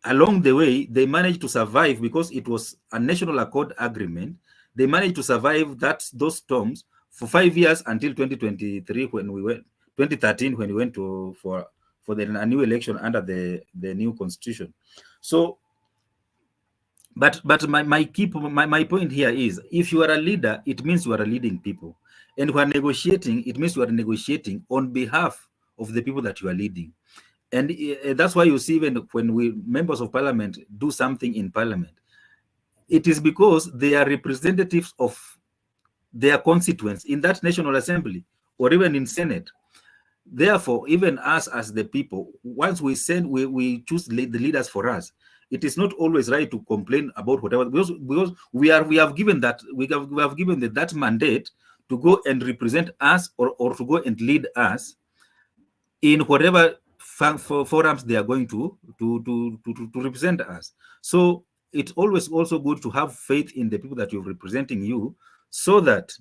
Speaker 3: along the way, they managed to survive because it was a national accord agreement. They managed to survive those storms for 5 years until 2023 when we went 2013 when we went for a new election under the new constitution. So, but my point here is, if you are a leader, it means you are leading people, and when negotiating, it means you are negotiating on behalf of the people that you are leading. And that's why you see when members of parliament do something in parliament, it is because they are representatives of their constituents in that national assembly or even in Senate. Therefore, even us as the people, once we choose the leaders for us, it is not always right to complain about whatever, because we have given that that mandate to go and represent us or to go and lead us in whatever forums they are going to represent us. So it's always also good to have faith in the people that you're representing you, so that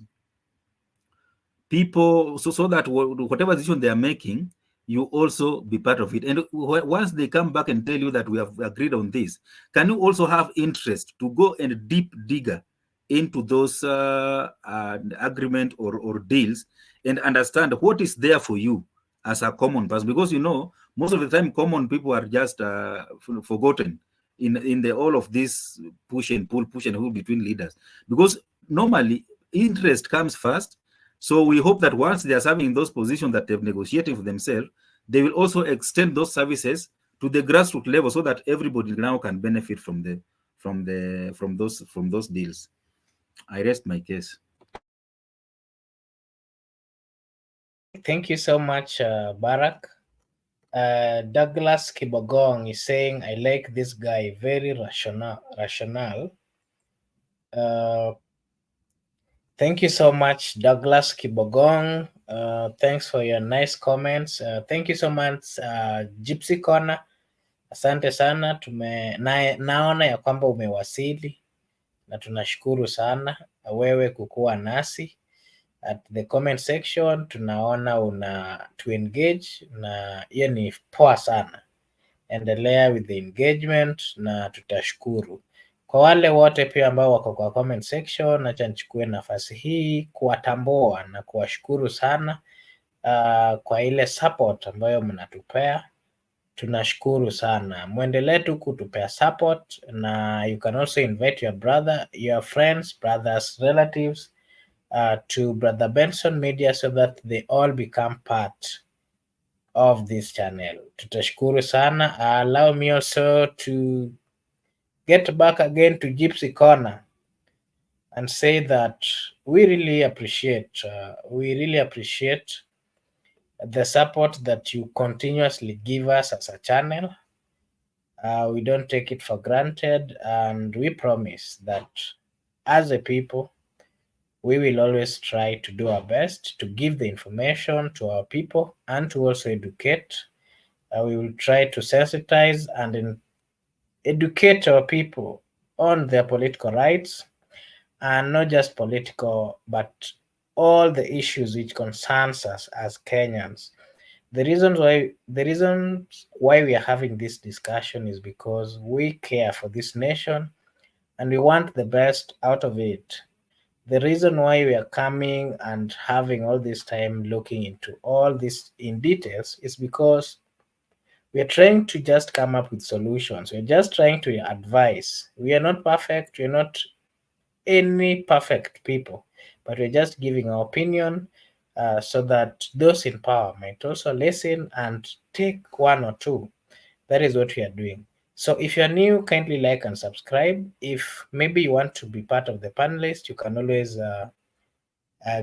Speaker 3: whatever decision they are making, you also be part of it. And once they come back and tell you that we have agreed on this, can you also have interest to go and deep digger into those agreement or deals and understand what is there for you as a common person? Because most of the time common people are just forgotten in all of this push and pull between leaders, because normally interest comes first. So we hope that once they are serving those positions that they've negotiated for themselves, they will also extend those services to the grassroots level, so that everybody now can benefit from those deals. I rest my case.
Speaker 1: Thank you so much, Barak. Douglas Kibogong is saying, I like this guy, very rational. Thank you so much, Douglas Kibogong. Thanks for your nice comments. Thank you so much, Gypsy Corner. Asante sana, naona ya kwamba umewasili na tunashukuru sana wewe kukuwa nasi at the comment section. Tunaona una to engage, na hiyo ni poa sana. Endelea with the engagement na tutashukuru. Kwa wale wote pia ambao wako kwa comment section, acha nichukue nafasi hii kuwatambua na kuwashukuru sana kwa ile support ambayo mnatupea. Tunashukuru sana, muendelee tu kutupea support, na you can also invite your friends, brothers, relatives to Brother Benson Media, so that they all become part of this channel. Tutashukuru sana. Allow me also to get back again to Gypsy Corner and say that we really appreciate the support that you continuously give us as a channel. We don't take it for granted, and we promise that as a people, we will always try to do our best to give the information to our people and to also educate. We will try to sensitize and educate our people on their political rights, and not just political, but all the issues which concerns us as Kenyans. The reasons why we are having this discussion is because we care for this nation and we want the best out of it. The reason why we are coming and having all this time looking into all this in details is because we are trying to just come up with solutions. We're just trying to advise. We are not perfect. We're not any perfect people, but we're just giving our opinion so that those in power might also listen and take one or two. That is what we are doing. So if you're new, kindly like and subscribe. If maybe you want to be part of the panelist, you can always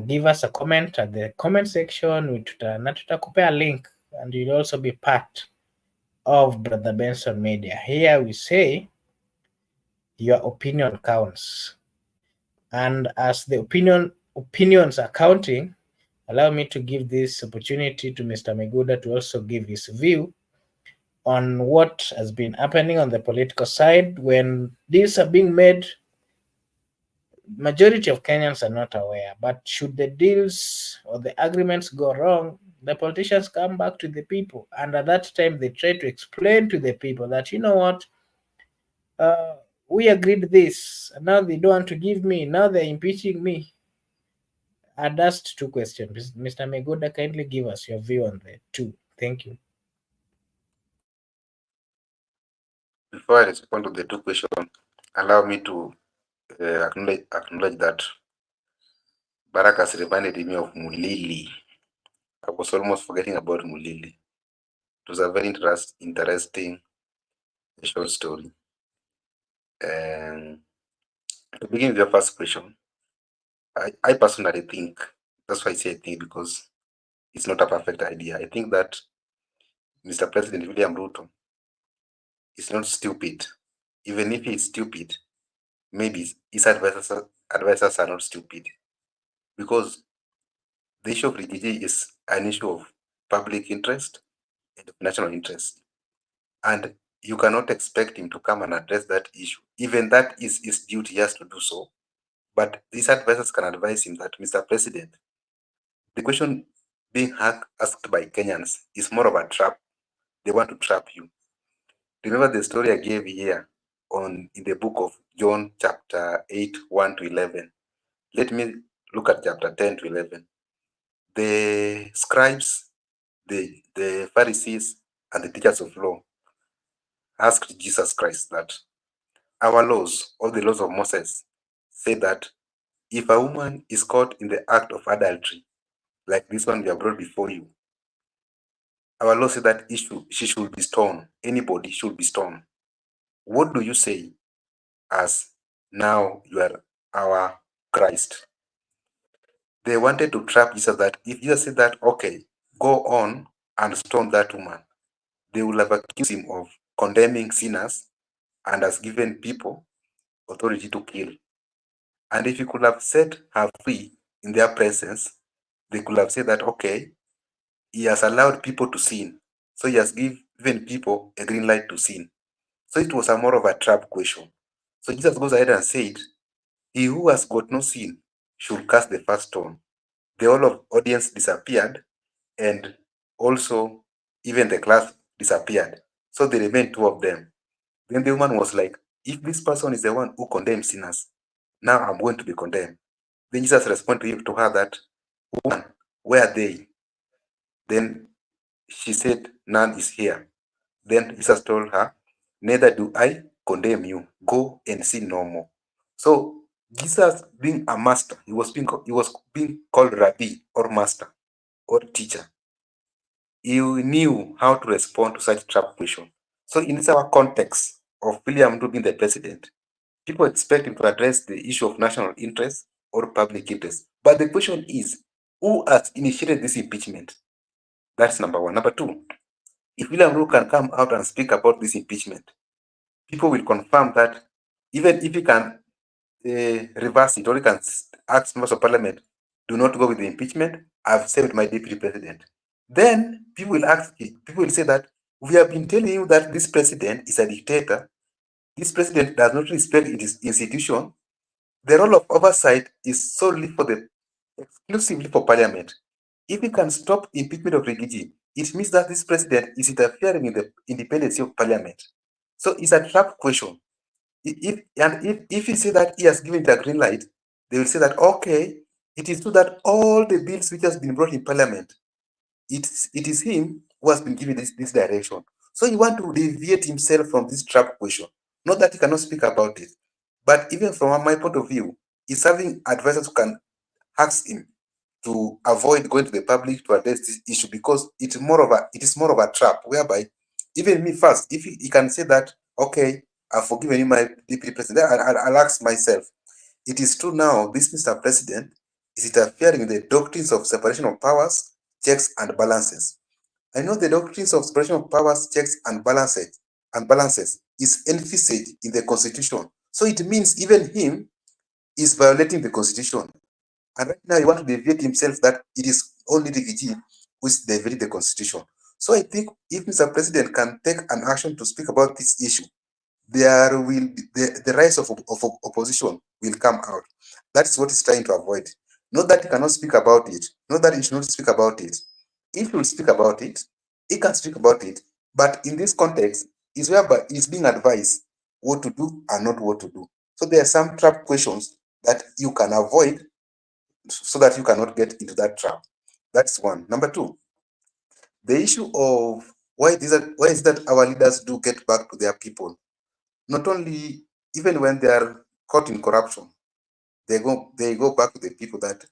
Speaker 1: give us a comment at the comment section. Na tutakupea link, and you'll also be part of Brother Benson Media. Here we say your opinion counts. And as the opinions are counting, allow me to give this opportunity to Mr. Miguda to also give his view on what has been happening on the political side. When deals are being made, majority of Kenyans are not aware, but should the deals or the agreements go wrong, the politicians come back to the people, and at that time they try to explain to the people that, you know what, we agreed this. Now they don't want to give me. Now they're impeaching me. I'd asked two questions. Mr. Megoda, kindly give us your view on the two. Thank you.
Speaker 2: Before I respond to the two questions, allow me to acknowledge that Barak has reminded me of Mulili. I was almost forgetting about Mulili. It was a very interesting short story. And to begin with your first question, I personally think, that's why I say I think, because it's not a perfect idea. I think that Mr. President William Ruto is not stupid. Even if he's stupid, maybe his advisors are not stupid. Because the issue of Rigiji is an issue of public interest and of national interest. And you cannot expect him to come and address that issue. Even that is his duty, he has to do so. But these advisors can advise him that, Mr. President, the question being asked by Kenyans is more of a trap. They want to trap you. Remember the story I gave here in the book of John, chapter 8, 1 to 11. Let me look at chapter 10 to 11. The scribes, the Pharisees, and the teachers of law asked Jesus Christ that our laws, all the laws of Moses, say that if a woman is caught in the act of adultery, like this one we have brought before you, our law says that she should be stoned. Anybody should be stoned. What do you say as now you are our Christ? They wanted to trap Jesus, that if Jesus said that, okay, go on and stone that woman, they will have accused him of condemning sinners and has given people authority to kill. And if he could have set her free in their presence, they could have said that, okay, he has allowed people to sin. So he has given people a green light to sin. So it was a more of a trap question. So Jesus goes ahead and said, he who has got no sin should cast the first stone. The whole of audience disappeared, and also even the class disappeared. So there remained two of them. Then the woman was like, if this person is the one who condemns sinners, now I'm going to be condemned. Then Jesus responded to her that, woman, where are they? Then she said, none is here. Then Jesus told her, neither do I condemn you. Go and sin no more. So Jesus, being a master, he was being called Rabbi or master or teacher. He knew how to respond to such trap question. So in this our context of William Ruto being the president, people expect him to address the issue of national interest or public interest. But the question is, who has initiated this impeachment? That's number one. Number two, if William Ruto can come out and speak about this impeachment, people will confirm that even if he can reverse it, or he can ask members of parliament, do not go with the impeachment, I've saved my deputy president. Then people will say that we have been telling you that this president is a dictator. This president does not respect its institution. The role of oversight is solely exclusively for parliament. If we can stop impeachment of Rigiji, it means that this president is interfering in the independence of parliament. So it's a trap question. If he say that he has given the green light, they will say that, okay, it is true that all the bills which has been brought in parliament, it is him who has been given this direction. So he want to deviate himself from this trap question. Not that he cannot speak about it, but even from my point of view, he's having advisors who can ask him to avoid going to the public to address this issue, because it is more of a trap, whereby even me first, if he can say that, okay, I've forgiven you, my deputy president, then I'll ask myself, it is true now, this Mr. President is interfering in the doctrines of separation of powers, checks and balances. I know the doctrines of separation of powers, checks and balances is envisaged in the Constitution. So it means even him is violating the Constitution. And right now he wants to deviate himself that it is only the VG which violates the Constitution. So I think if Mr. President can take an action to speak about this issue, there will be the rise of opposition will come out. That's what he's trying to avoid. Not that he cannot speak about it, not that he should not speak about it. If he will speak about it, he can speak about it. But in this context, is whereby he's being advised what to do and not what to do. So there are some trap questions that you can avoid so that you cannot get into that trap. That's one. Number two, the issue of why is it that our leaders do get back to their people? Not only even when they are caught in corruption, they go back to the people that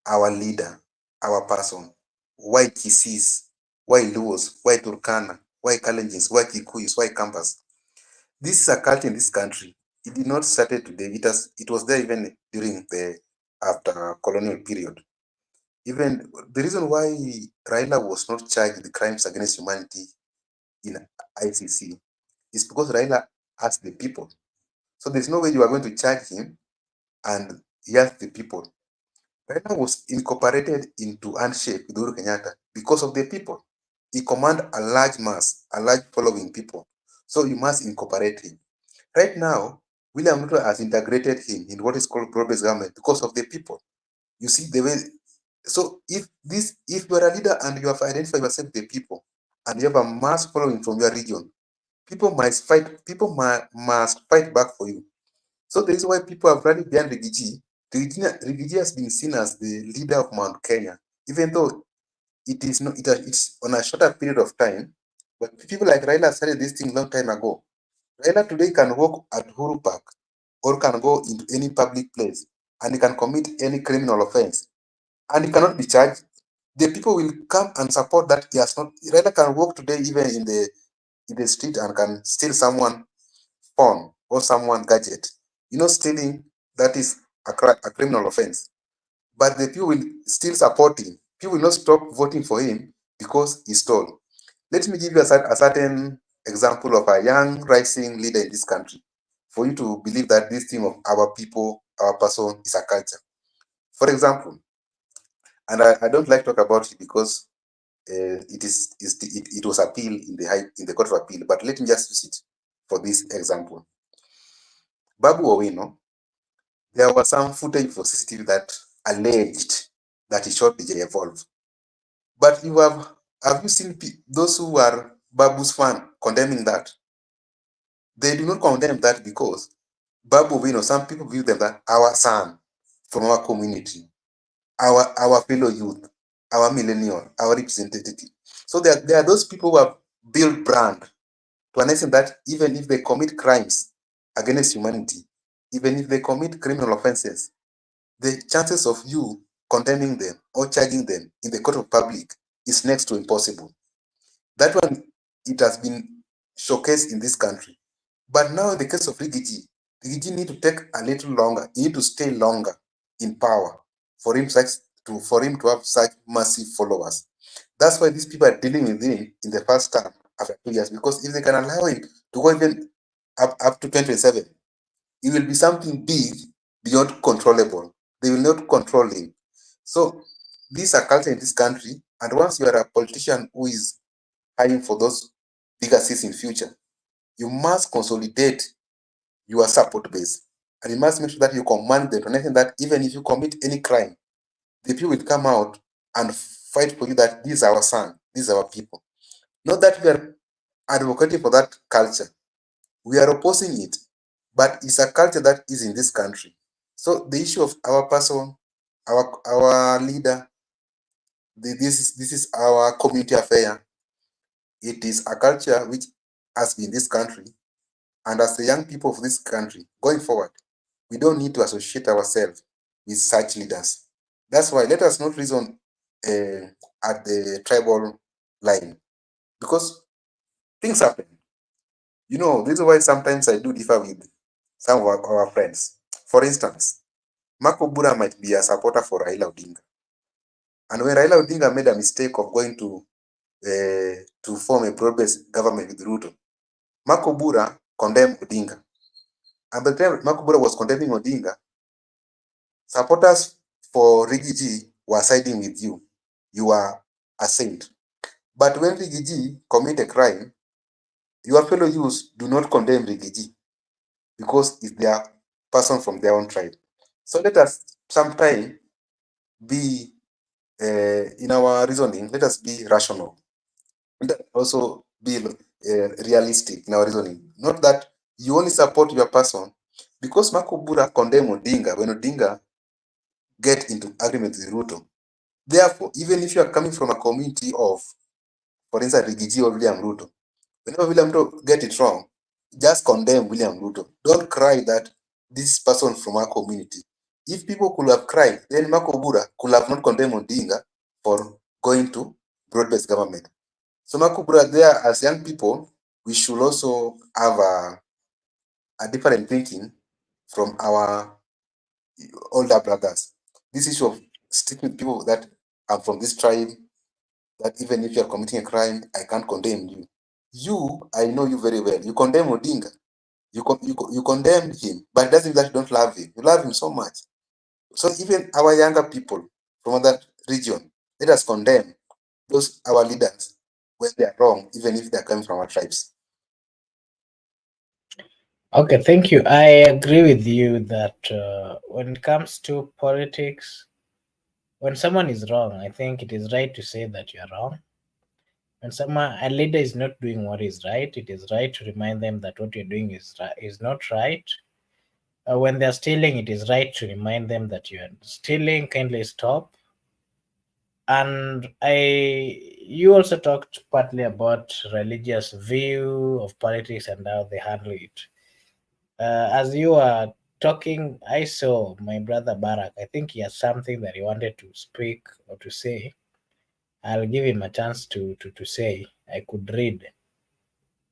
Speaker 2: our leader, our person, why Kisis, why Luos, why Turkana, why Kalenjins, why Kikuyus, why Kambas. This is a culture in this country. It did not start today. It was there even during the after colonial period. Even the reason why Raila was not charged with crimes against humanity in ICC is because Raila asked the people. So there's no way you are going to charge him and he asked the people. Raila was incorporated into handshake with Uhuru Kenyatta because of the people. He command a large mass, a large following people. So you must incorporate him. Right now, William Ruto has integrated him in what is called broad-based government because of the people. You see the way. So if you are a leader and you have identified yourself with the people, and you have a mass following from your region, people must fight. People must fight back for you. So the reason why people have rallied behind Rigiji, Rigiji has been seen as the leader of Mount Kenya, even though it is not. It's on a shorter period of time. But people like Raila started this thing long time ago. Raila today can walk at Uhuru Park or can go into any public place and he can commit any criminal offense and he cannot be charged. The people will come and support that he has not. Raila can walk today even in the street and can steal someone phone or someone gadget. Stealing, that is a criminal offense. But the people will still support him. People will not stop voting for him because he stole. Let me give you a certain example of a young rising leader in this country for you to believe that this thing of our people, our person is a culture. For example, and I don't like to talk about it because it was appealed in the court of appeal, but let me just use it for this example. Babu Owino, there was some footage for CCTV that alleged that he shot DJ Evolve. But have you seen those who are Babu's fan condemning that? They do not condemn that because Babu Owino, some people view them that our son from our community, our fellow youth, our millennial, our representative. So there are those people who have built brand to an extent that even if they commit crimes against humanity, even if they commit criminal offenses, the chances of you condemning them or charging them in the court of public is next to impossible. That one, it has been showcased in this country. But now in the case of Rigiji need to take a little longer. He need to stay longer in power for him to have such massive followers. That's why these people are dealing with him in the first term after 2 years. Because if they can allow him to go even up to 2027, it will be something big beyond controllable. They will not control him. So these are culture in this country. And once you are a politician who is eyeing for those bigger seats in future, you must consolidate your support base. And you must make sure that you command the donation that even if you commit any crime, the people will come out and fight for you that this is our son, these are our people. Not that we are advocating for that culture. We are opposing it, but it's a culture that is in this country. So the issue of our person, our leader, this is our community affair. It is a culture which has been in this country. And as the young people of this country, going forward, we don't need to associate ourselves with such leaders. That's why let us not reason at the tribal line, because things happen. This is why sometimes I do differ with some of our friends. For instance, Makobura might be a supporter for Raila Odinga. And when Raila Odinga made a mistake of going to form a broad-based government with Ruto, Makobura condemned Odinga. And by the time Makobura was condemning Odinga, supporters for Rigiji were siding with you. You are a saint. But when Rigiji commit a crime, your fellow youths do not condemn Rigiji because it's their person from their own tribe. So let us sometime be in our reasoning, let us be rational. Let us also be realistic in our reasoning. Not that You only support your person because Makobura condemn Odinga when Odinga get into agreement with Ruto. Therefore, even if you are coming from a community of, for instance, Rigiji or William Ruto, whenever William Ruto get it wrong, just condemn William Ruto. Don't cry that this person from our community. If people could have cried, then Makobura could have not condemned Odinga for going to broad-based government. So Makobura, there as young people, we should also have a different thinking from our older brothers. This issue of sticking with people that are from this tribe, that even if you are committing a crime, I can't condemn you. You, I know you very well. You condemn Odinga. You condemn him, but it doesn't mean that you don't love him. You love him so much. So even our younger people from other region, let us condemn those our leaders when they are wrong, even if they are coming from our tribes.
Speaker 1: Okay, thank you. I agree with you that when it comes to politics, when someone is wrong, I think it is right to say that you are wrong. When a leader is not doing what is right, it is right to remind them that what you're doing is not right. When they're stealing, it is right to remind them that you are stealing. Kindly stop. And you also talked partly about religious view of politics and how they handle it. As you are talking, I saw my brother Barak. I think he has something that he wanted to speak or to say. I'll give him a chance to say. I could read.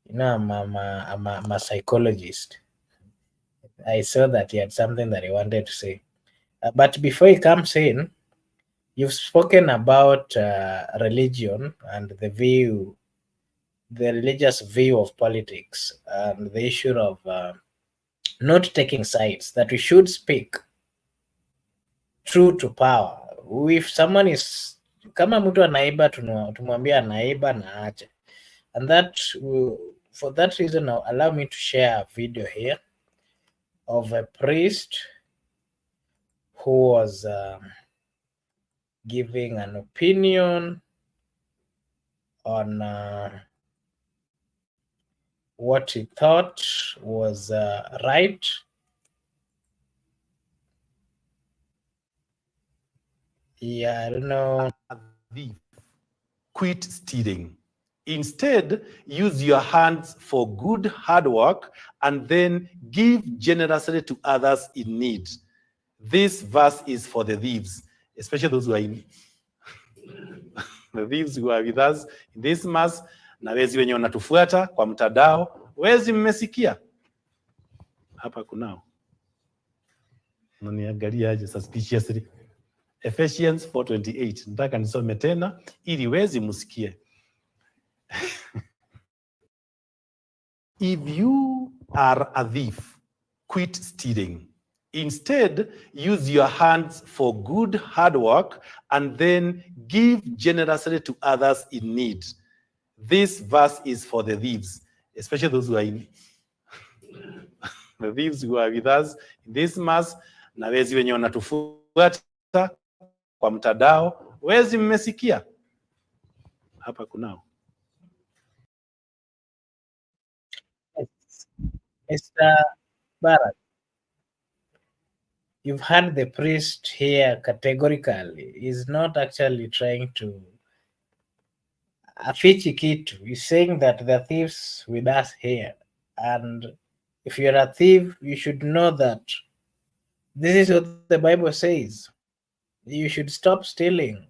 Speaker 1: You know, I'm a psychologist. I saw that he had something that he wanted to say. But before he comes in, you've spoken about religion and the religious view of politics, and the issue of not taking sides, that we should speak true to power. If someone is, kama mtu anaiba, tumwambia anaiba na ache. And for that reason, now allow me to share a video here of a priest who was giving an opinion on what he thought was right. Yeah, I don't know.
Speaker 8: Quit stealing. Instead, use your hands for good hard work and then give generously to others in need. This verse is for the thieves, especially those who are in the thieves who are with us in this mass, na wezi wenye wanatufuata kwa mtandao. Wezi mmesikia? Hapa kunao. Unaniangalia aje suspiciously. Ephesians 4:28. Nataka nisome tena ili wezi msikie. If you are a thief, quit stealing. Instead, use your hands for good hard work and then give generously to others in need. This verse is for the thieves, especially those who are in the thieves who are with us in this mass, na wezi wenye wanatufuata kwa mtandao. Wezi mmesikia? Hapa kunao.
Speaker 1: Mr. Barak, you've heard the priest here categorically. He's not actually trying to afichi kitu. He's saying that the thieves with us here. And if you're a thief, you should know that this is what the Bible says. You should stop stealing.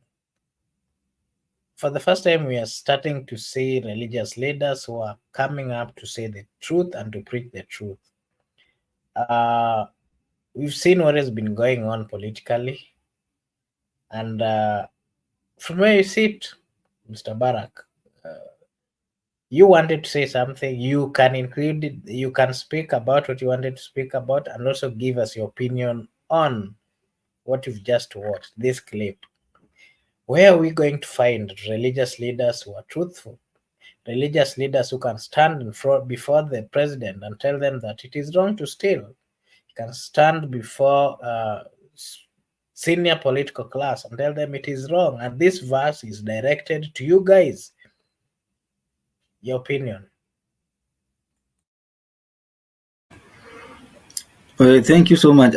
Speaker 1: For the first time, we are starting to see religious leaders who are coming up to say the truth and to preach the truth. We've seen what has been going on politically, and from where you sit, Mr. Barak, you wanted to say something. You can include it. You can speak about what you wanted to speak about, and also give us your opinion on what you've just watched. This clip. Where are we going to find religious leaders who are truthful? Religious leaders who can stand before the president and tell them that it is wrong to steal. You can stand before senior political class and tell them it is wrong. And this verse is directed to you guys. Your opinion.
Speaker 3: Thank you so much.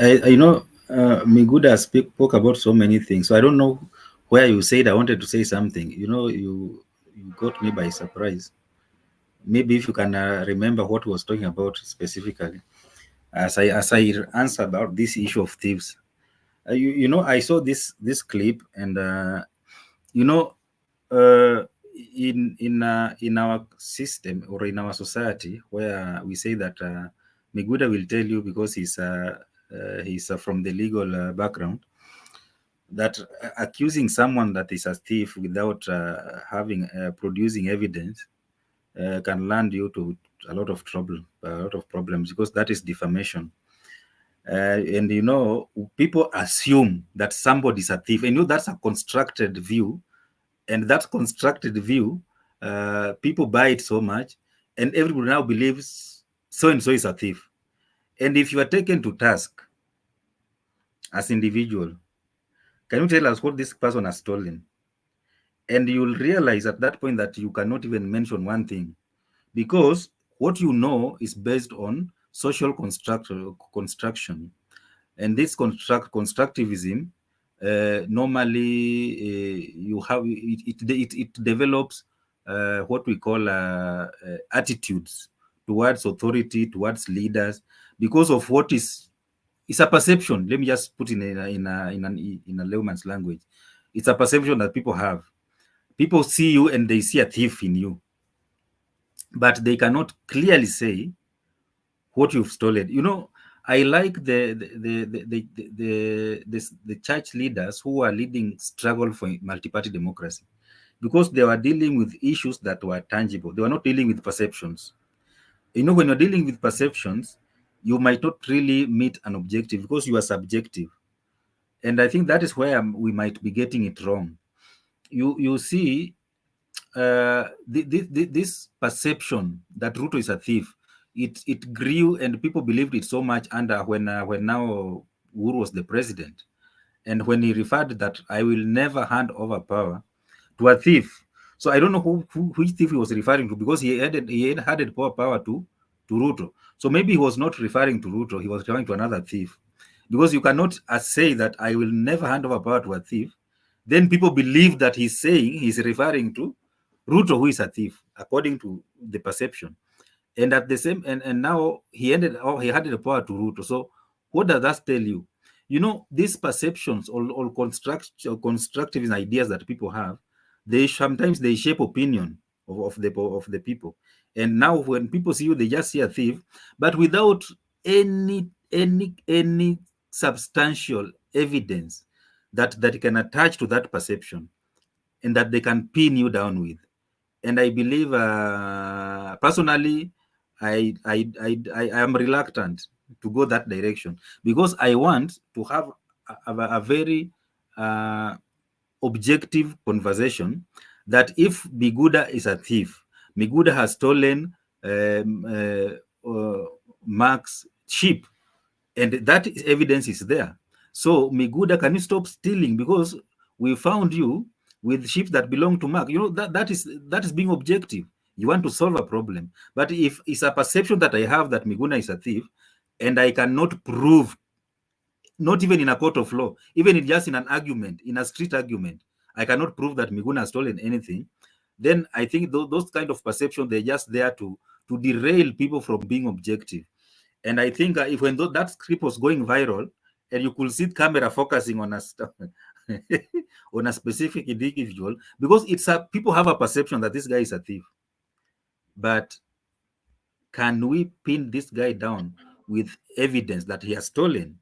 Speaker 3: Miguda spoke about so many things. So I don't know where you said I wanted to say something. You got me by surprise. Maybe if you can remember what he was talking about specifically, as I answer about this issue of thieves. I saw this clip, and you know, uh, in our system or in our society, where we say that Miguda will tell you, because he's from the legal background, that accusing someone that is a thief without having producing evidence can land you to a lot of trouble, a lot of problems, because that is defamation. And people assume that somebody is a thief, and that's a constructed view. And that constructed view, people buy it so much, and everybody now believes so and so is a thief. And if you are taken to task as individual, can you tell us what this person has stolen? And you'll realize at that point that you cannot even mention one thing, because what you know is based on social construction. And this constructivism, normally you have it develops what we call attitudes towards authority, towards leaders, because of what is a perception. Let me just put in a layman's language. It's a perception that people have. People see you and they see a thief in you, but they cannot clearly say what you've stolen. I like the church leaders who are leading struggle for multi-party democracy, because they were dealing with issues that were tangible. They were not dealing with perceptions. When you're dealing with perceptions, you might not really meet an objective because you are subjective. And I think that is where we might be getting it wrong. You see, this perception that Ruto is a thief, it grew, and people believed it so much under when now Uhuru was the president, and when he referred that I will never hand over power to a thief. So I don't know which thief he was referring to, because he had handed power to Ruto. So maybe he was not referring to Ruto, he was referring to another thief, because you cannot say that I will never hand over power to a thief. Then people believe that he's referring to Ruto, who is a thief, according to the perception. And at the same, and now he handed the power to Ruto. So what does that tell you? These perceptions or constructive ideas that people have, sometimes they shape opinion of the people. And now when people see you, they just see a thief, but without any substantial evidence that can attach to that perception, and that they can pin you down with. And I believe, personally, I am reluctant to go that direction, because I want to have a very objective conversation, that if Miguda is a thief, Miguda has stolen Mark's sheep, and that evidence is there. So Miguda, can you stop stealing, because we found you with sheep that belong to Mark? That is being objective. You want to solve a problem. But if it's a perception that I have that Miguna is a thief, and I cannot prove, not even in a court of law, even just in an argument, in a street argument, I cannot prove that Miguna has stolen anything, then I think those kind of perceptions, they're just there to derail people from being objective. And I think if when that script was going viral, and you could see camera focusing on on a specific individual, because people have a perception that this guy is a thief. But can we pin this guy down with evidence that he has stolen?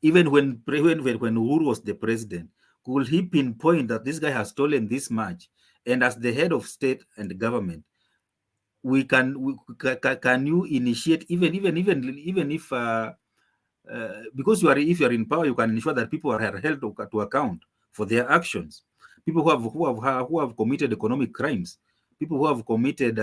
Speaker 3: Even when Uhuru was the president, could he pinpoint that this guy has stolen this much? And as the head of state and government, can you initiate, even if because if you are in power, you can ensure that people are held to account for their actions. People who have committed economic crimes, people who have committed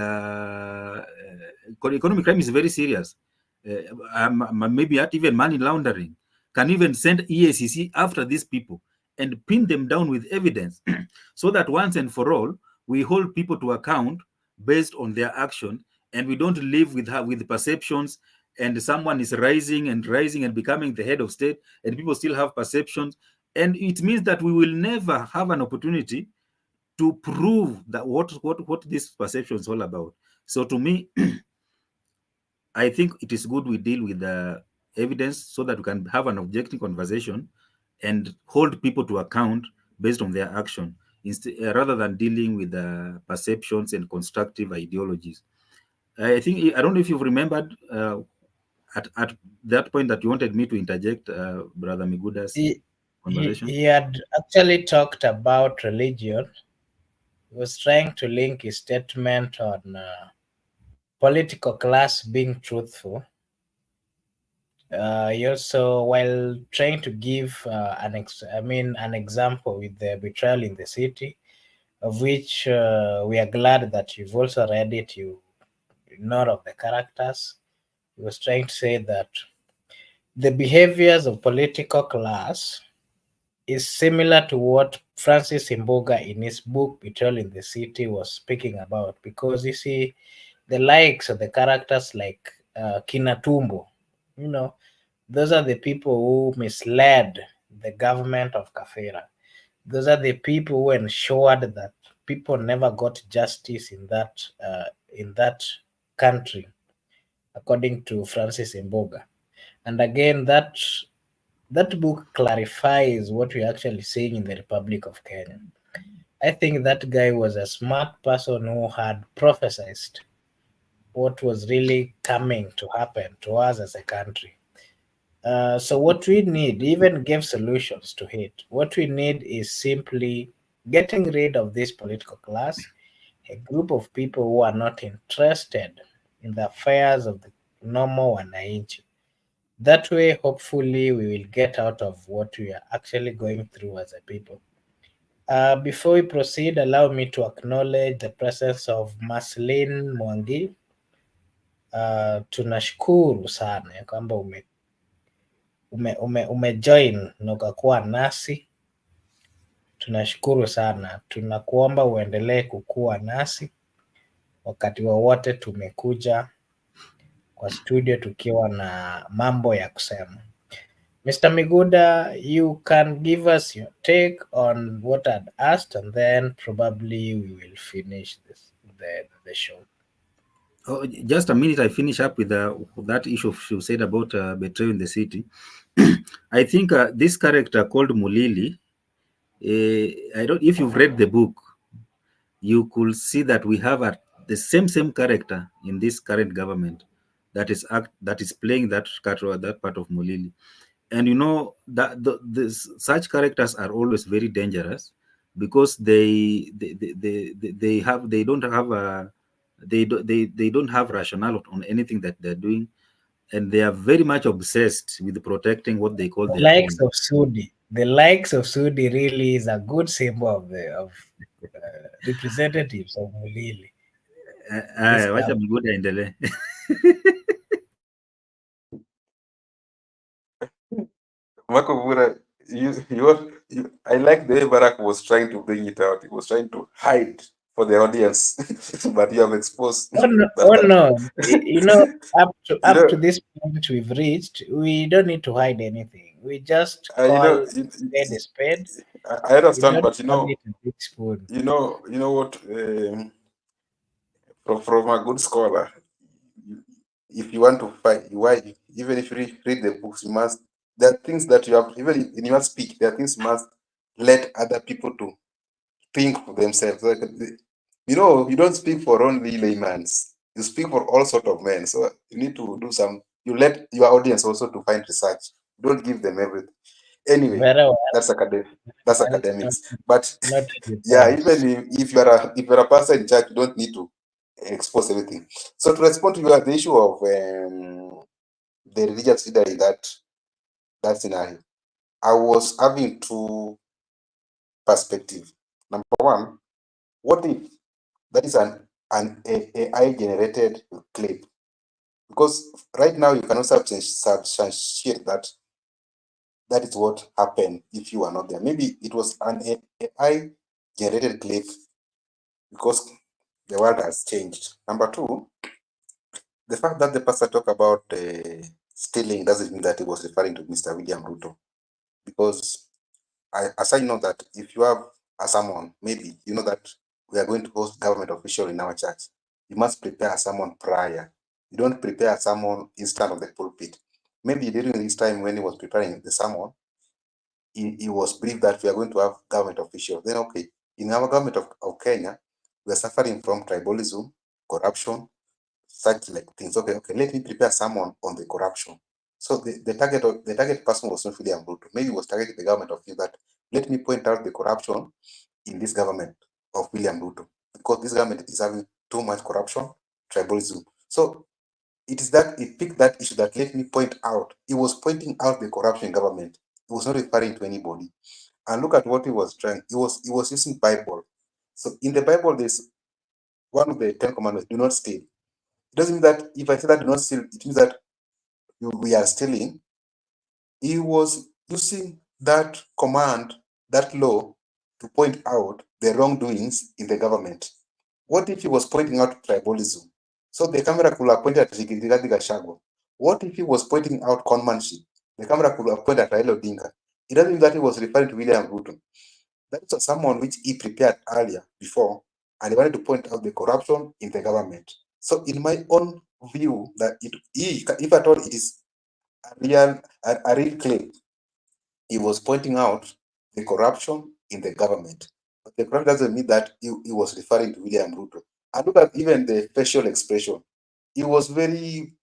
Speaker 3: economic crime is very serious. Maybe even money laundering. Can even send EACC after these people and pin them down with evidence, so that once and for all, we hold people to account based on their action, and we don't live with perceptions and someone is rising and rising and becoming the head of state, and people still have perceptions, and it means that we will never have an opportunity to prove that what this perception is all about. So to me, I think it is good we deal with the evidence so that we can have an objective conversation and hold people to account based on their action, rather than dealing with the perceptions and constructive ideologies. I think, I don't know if you've remembered at that point that you wanted me to interject, Brother Miguda's conversation.
Speaker 1: He had actually talked about religion. He was trying to link his statement on political class being truthful. He also, while trying to give an example with the Betrayal in the City, of which we are glad that you've also read it. You know of the characters. He was trying to say that the behaviors of political class is similar to what Francis Imboga in his book Betrayal in the City was speaking about, because you see the likes of the characters like Kinatumbo, you know, those are the people who misled the government of Kafira. Those are the people who ensured that people never got justice in that country, according to Francis Imboga. And again, that book clarifies what we're actually saying in the Republic of Kenya. I think that guy was a smart person who had prophesied what was really coming to happen to us as a country. So what we need, even gave solutions to it. What we need is simply getting rid of this political class, a group of people who are not interested in the affairs of the normal wananchi. That way, hopefully, we will get out of what we are actually going through as a people. Before we proceed, allow me to acknowledge the presence of Maslin Mwangi. Tunashukuru sana ya kwamba umejoin na ukakuwa nasi. Tunashukuru sana, tunakuomba uendelee kukuwa nasi wakati wowote tumekuja kwa studio tukiwa na mambo ya kusema. Mr. Miguda, you can give us your take on what I'd asked, and then probably we will finish the show.
Speaker 3: Oh, just a minute, I finish up with that issue you said about Betrayal in the City. I think this character called Mulili, I don't. If you've read the book, you could see that we have the same character in this current government that is playing that part of Mulili. And you know that such characters are always very dangerous, because they don't have rationale on anything that they're doing, and they are very much obsessed with protecting what they call their own.
Speaker 1: The likes of Sudi really is a good symbol of representatives of Mulili.
Speaker 3: Wacha Miguda endelee.
Speaker 2: Makobura, I like the way Barack was trying to bring it out. He was trying to hide for the audience, but you have exposed.
Speaker 1: No. You know, up to this point we've reached, we don't need to hide anything. We just call spade a spade.
Speaker 2: I understand, but you know what? From a good scholar, if you want to fight, even if you read the books, you must. There are things that you have, even in your speech, there are things you must let other people to think for themselves. Like, you know, you don't speak for only layman's. You speak for all sort of men. So you need to do some. You let your audience also to find research. Don't give them everything. Anyway,
Speaker 1: well.
Speaker 2: that's academic. That's academics. But yeah, even if you're a pastor in church, you don't need to expose everything. So to respond to the issue of the religious leader in that scenario, I was having two perspectives. Number one, what if that is an AI generated clip? Because right now you cannot substantiate that is what happened if you are not there. Maybe it was an AI generated clip because the world has changed. Number two, the fact that the pastor talked about stealing doesn't mean that he was referring to Mr. William Ruto, because as I know that if you have a sermon, maybe you know that we are going to host government official in our church, you must prepare a sermon prior. You don't prepare a sermon instant of the pulpit. Maybe during this time when he was preparing the sermon, he was briefed that we are going to have government officials. Then okay, in our government of Kenya, we are suffering from tribalism, corruption, such like things. Okay, let me prepare someone on the corruption. So the target person was not William Ruto. Maybe it was targeting the government of that. Let me point out the corruption in this government of William Ruto, because this government is having too much corruption, tribalism. So it is that it picked that issue that let me point out. He was pointing out the corruption in government. He was not referring to anybody. And look at what he was trying. He was using Bible. So in the Bible, there's one of the 10 commandments: do not steal. It doesn't mean that if I say that do not steal, it means that we are stealing. He was using that command, that law, to point out the wrongdoings in the government. What if he was pointing out tribalism? So the camera could have pointed at Rigathi Gachagua. What if he was pointing out conmanship? The camera could have pointed at Raila Odinga. It doesn't mean that he was referring to William Ruto. That was someone which he prepared earlier before, and he wanted to point out the corruption in the government. So in my own view, that if at all it is a real claim, he was pointing out the corruption in the government. But the corruption doesn't mean that he was referring to William Ruto. And look at even the facial expression. He was very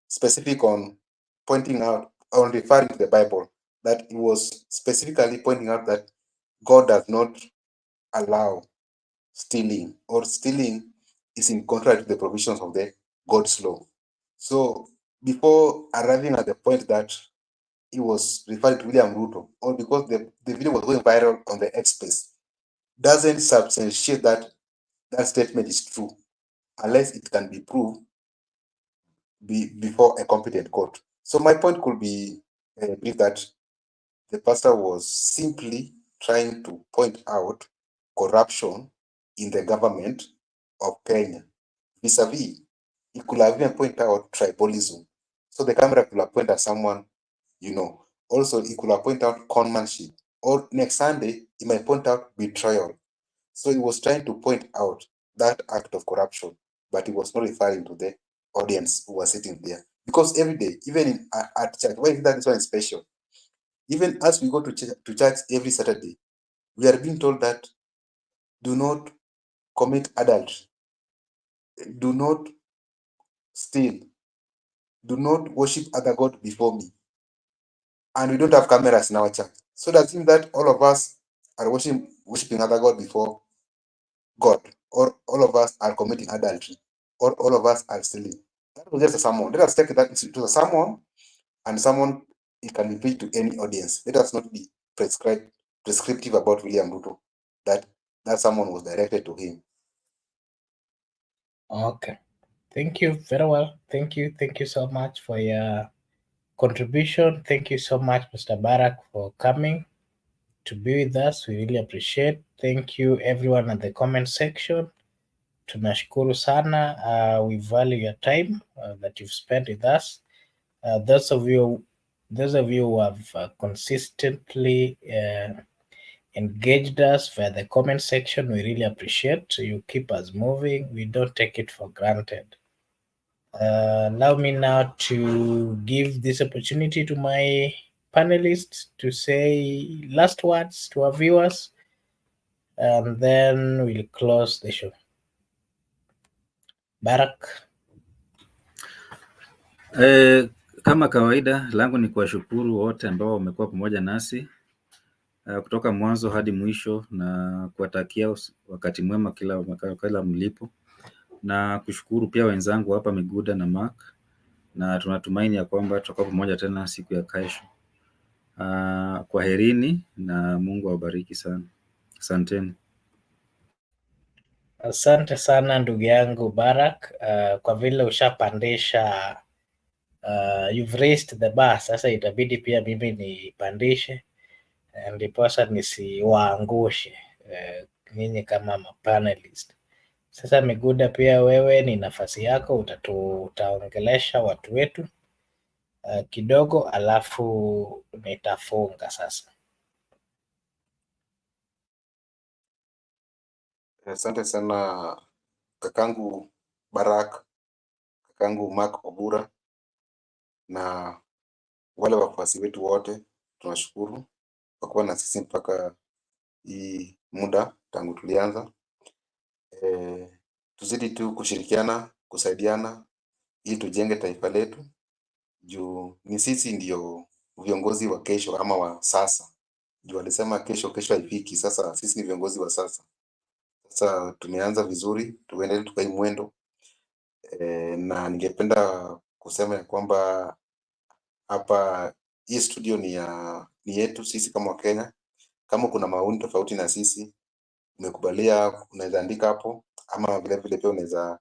Speaker 2: specific on pointing out, on referring to the Bible, that he was specifically pointing out that God does not allow stealing, or stealing is in contrary to the provisions of the God's law. So before arriving at the point that he was referring to William Ruto, or because the video was going viral on the X space, doesn't substantiate that that statement is true, unless it can be proved before a competent court. So my point could be that the pastor was simply trying to point out corruption in the government of Kenya. Vis-a-vis, he could have even pointed out tribalism. So the camera could have pointed at someone, you know. Also, he could have pointed out conmanship. Or next Sunday, he might point out betrayal. So he was trying to point out that act of corruption, but he was not referring to the audience who was sitting there. Because every day, even at church, why is that this one is special? Even as we go to church every Saturday, we are being told that do not commit adultery, do not steal, do not worship other God before me. And we don't have cameras in our church. So that means that all of us are worshiping other God before God, or all of us are committing adultery, or all of us are stealing. That was just a sermon. Let us take that to a sermon, and someone it can be preached to any audience. Let us not be prescriptive about William Ruto, that someone was directed to him.
Speaker 1: Okay. Thank you very well. Thank you so much for your contribution. Thank you so much, Mr. Barak, for coming to be with us. We really appreciate. Thank you everyone at the comment section. Tunashukuru sana. We value your time that you've spent with us. Those of you who have consistently engaged us via the comment section, we really appreciate. You keep us moving. We don't take it for granted. Allow me now to give this opportunity to my panelists to say last words to our viewers, and then we'll close the show. Barak.
Speaker 3: Kama kawaida langu ni kuwashukuru wote ambao wamekuwa pamoja nasi kutoka mwanzo hadi mwisho, na kuwatakia wakati mwema kila mlipo, na kushukuru pia wenzangu hapa Miguda na Mark, na tunatumaini ya kwamba tutakuwa pamoja tena siku ya kesho. Kwaherini na Mungu awabariki sana. Asanteni.
Speaker 1: Asante sana ndugu yangu Barak, kwa vile ushapandisha, you've raised the bar, sasa itabidi pia mimi nipandishe ndiposa nisiwaangushe nyinyi kama panelist. Sasa Miguda, pia wewe ni nafasi yako, utaongelesha watu wetu kidogo, alafu nitafunga sasa.
Speaker 2: Asante sana kakangu Barak, kakangu Mark Obura na wale wafuasi wetu wote, tunashukuru kwa kuwa na sisi mpaka hii muda tangu tulianza. Tuzidi tu kushirikiana, kusaidiana ili tujenge taifa letu, juu ni sisi ndio viongozi wa kesho ama wa sasa. Juu alisema kesho haifiki, sasa sisi ni viongozi wa sasa. Sasa tumeanza vizuri, tuendelee tukai mwendo. Na ningependa kusema ya kwamba hapa hii studio ni yetu sisi kama Wakenya. Kama kuna maoni tofauti na sisi, umekubalia, unaweza andika hapo, ama vile vile pia unaweza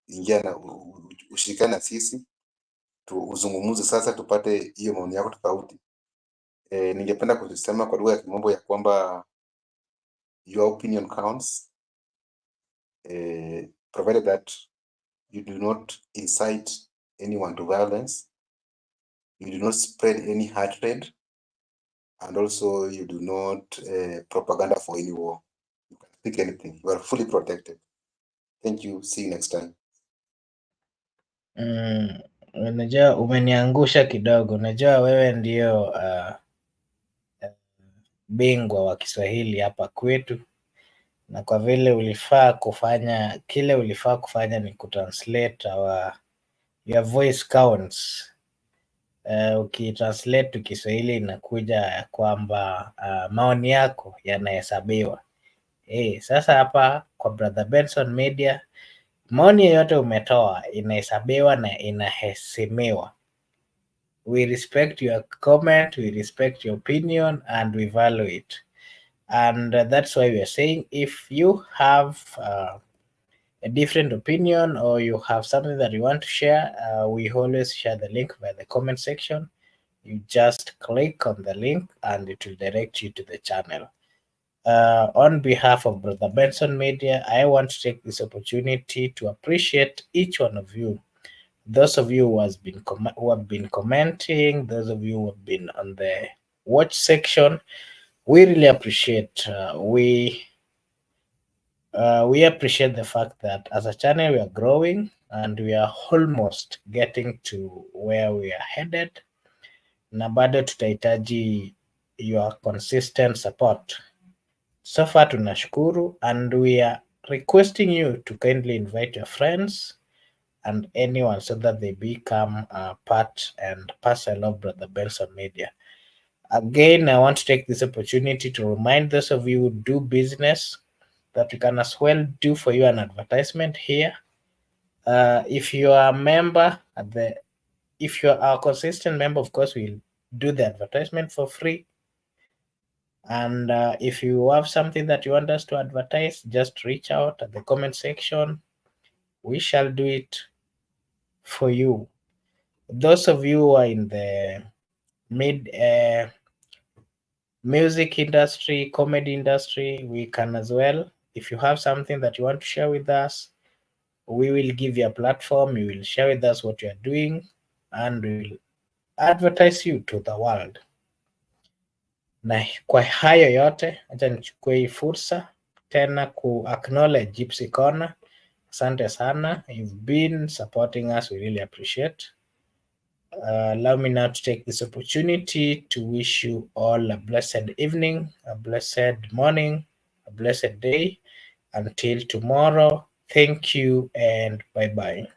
Speaker 2: ingia na ushirikiane na sisi uzungumuze sasa, tupate hiyo maoni yako tofauti. Ningependa kusema kwa lugha ya kimombo ya kwamba your opinion counts, provided that you do not incite anyone to violence, you do not spread any hatred, and also you do not propaganda for any war. You can speak anything. You are fully protected. Thank you. See you next time.
Speaker 1: Unajua umeniangusha kidogo. Unajua wewe ndio bingwa wa Kiswahili hapa kwetu, na kwa vile ulifaa kufanya ni kutranslate your voice counts. Ukitranslate to Kiswahili inakuja ya kwamba maoni yako yanahesabiwa. Sasa hapa kwa Brother Benson Media, maoni yoyote umetoa inahesabiwa na inaheshimiwa. We respect your comment, we respect your opinion, and we value it. And that's why we are saying, if you have a different opinion or you have something that you want to share, we always share the link by the comment section. You just click on the link and it will direct you to the channel. On behalf of Brother Benson Media, I want to take this opportunity to appreciate each one of you. Those of you who have been commenting, those of you who have been on the watch section, we really appreciate. We appreciate the fact that as a channel we are growing and we are almost getting to where we are headed, na bado tutahitaji your consistent support. So far tunashukuru, and we are requesting you to kindly invite your friends and anyone so that they become a part and parcel of Brother Benson Media. Again, I want to take this opportunity to remind those of you who do business that we can as well do for you an advertisement here. If you are a member if you are a consistent member, of course, we'll do the advertisement for free. And if you have something that you want us to advertise, just reach out at the comment section. We shall do it for you. Those of you who are in the music industry, comedy industry, we can as well. If you have something that you want to share with us, we will give you a platform. You will share with us what you are doing, and we will advertise you to the world. Na kwa hayo yote, acha nichukue hii fursa tena ku acknowledge Gypsy Corner. Asante sana. You've been supporting us. We really appreciate. Allow me now to take this opportunity to wish you all a blessed evening, a blessed morning, a blessed day. Until tomorrow, thank you and bye-bye.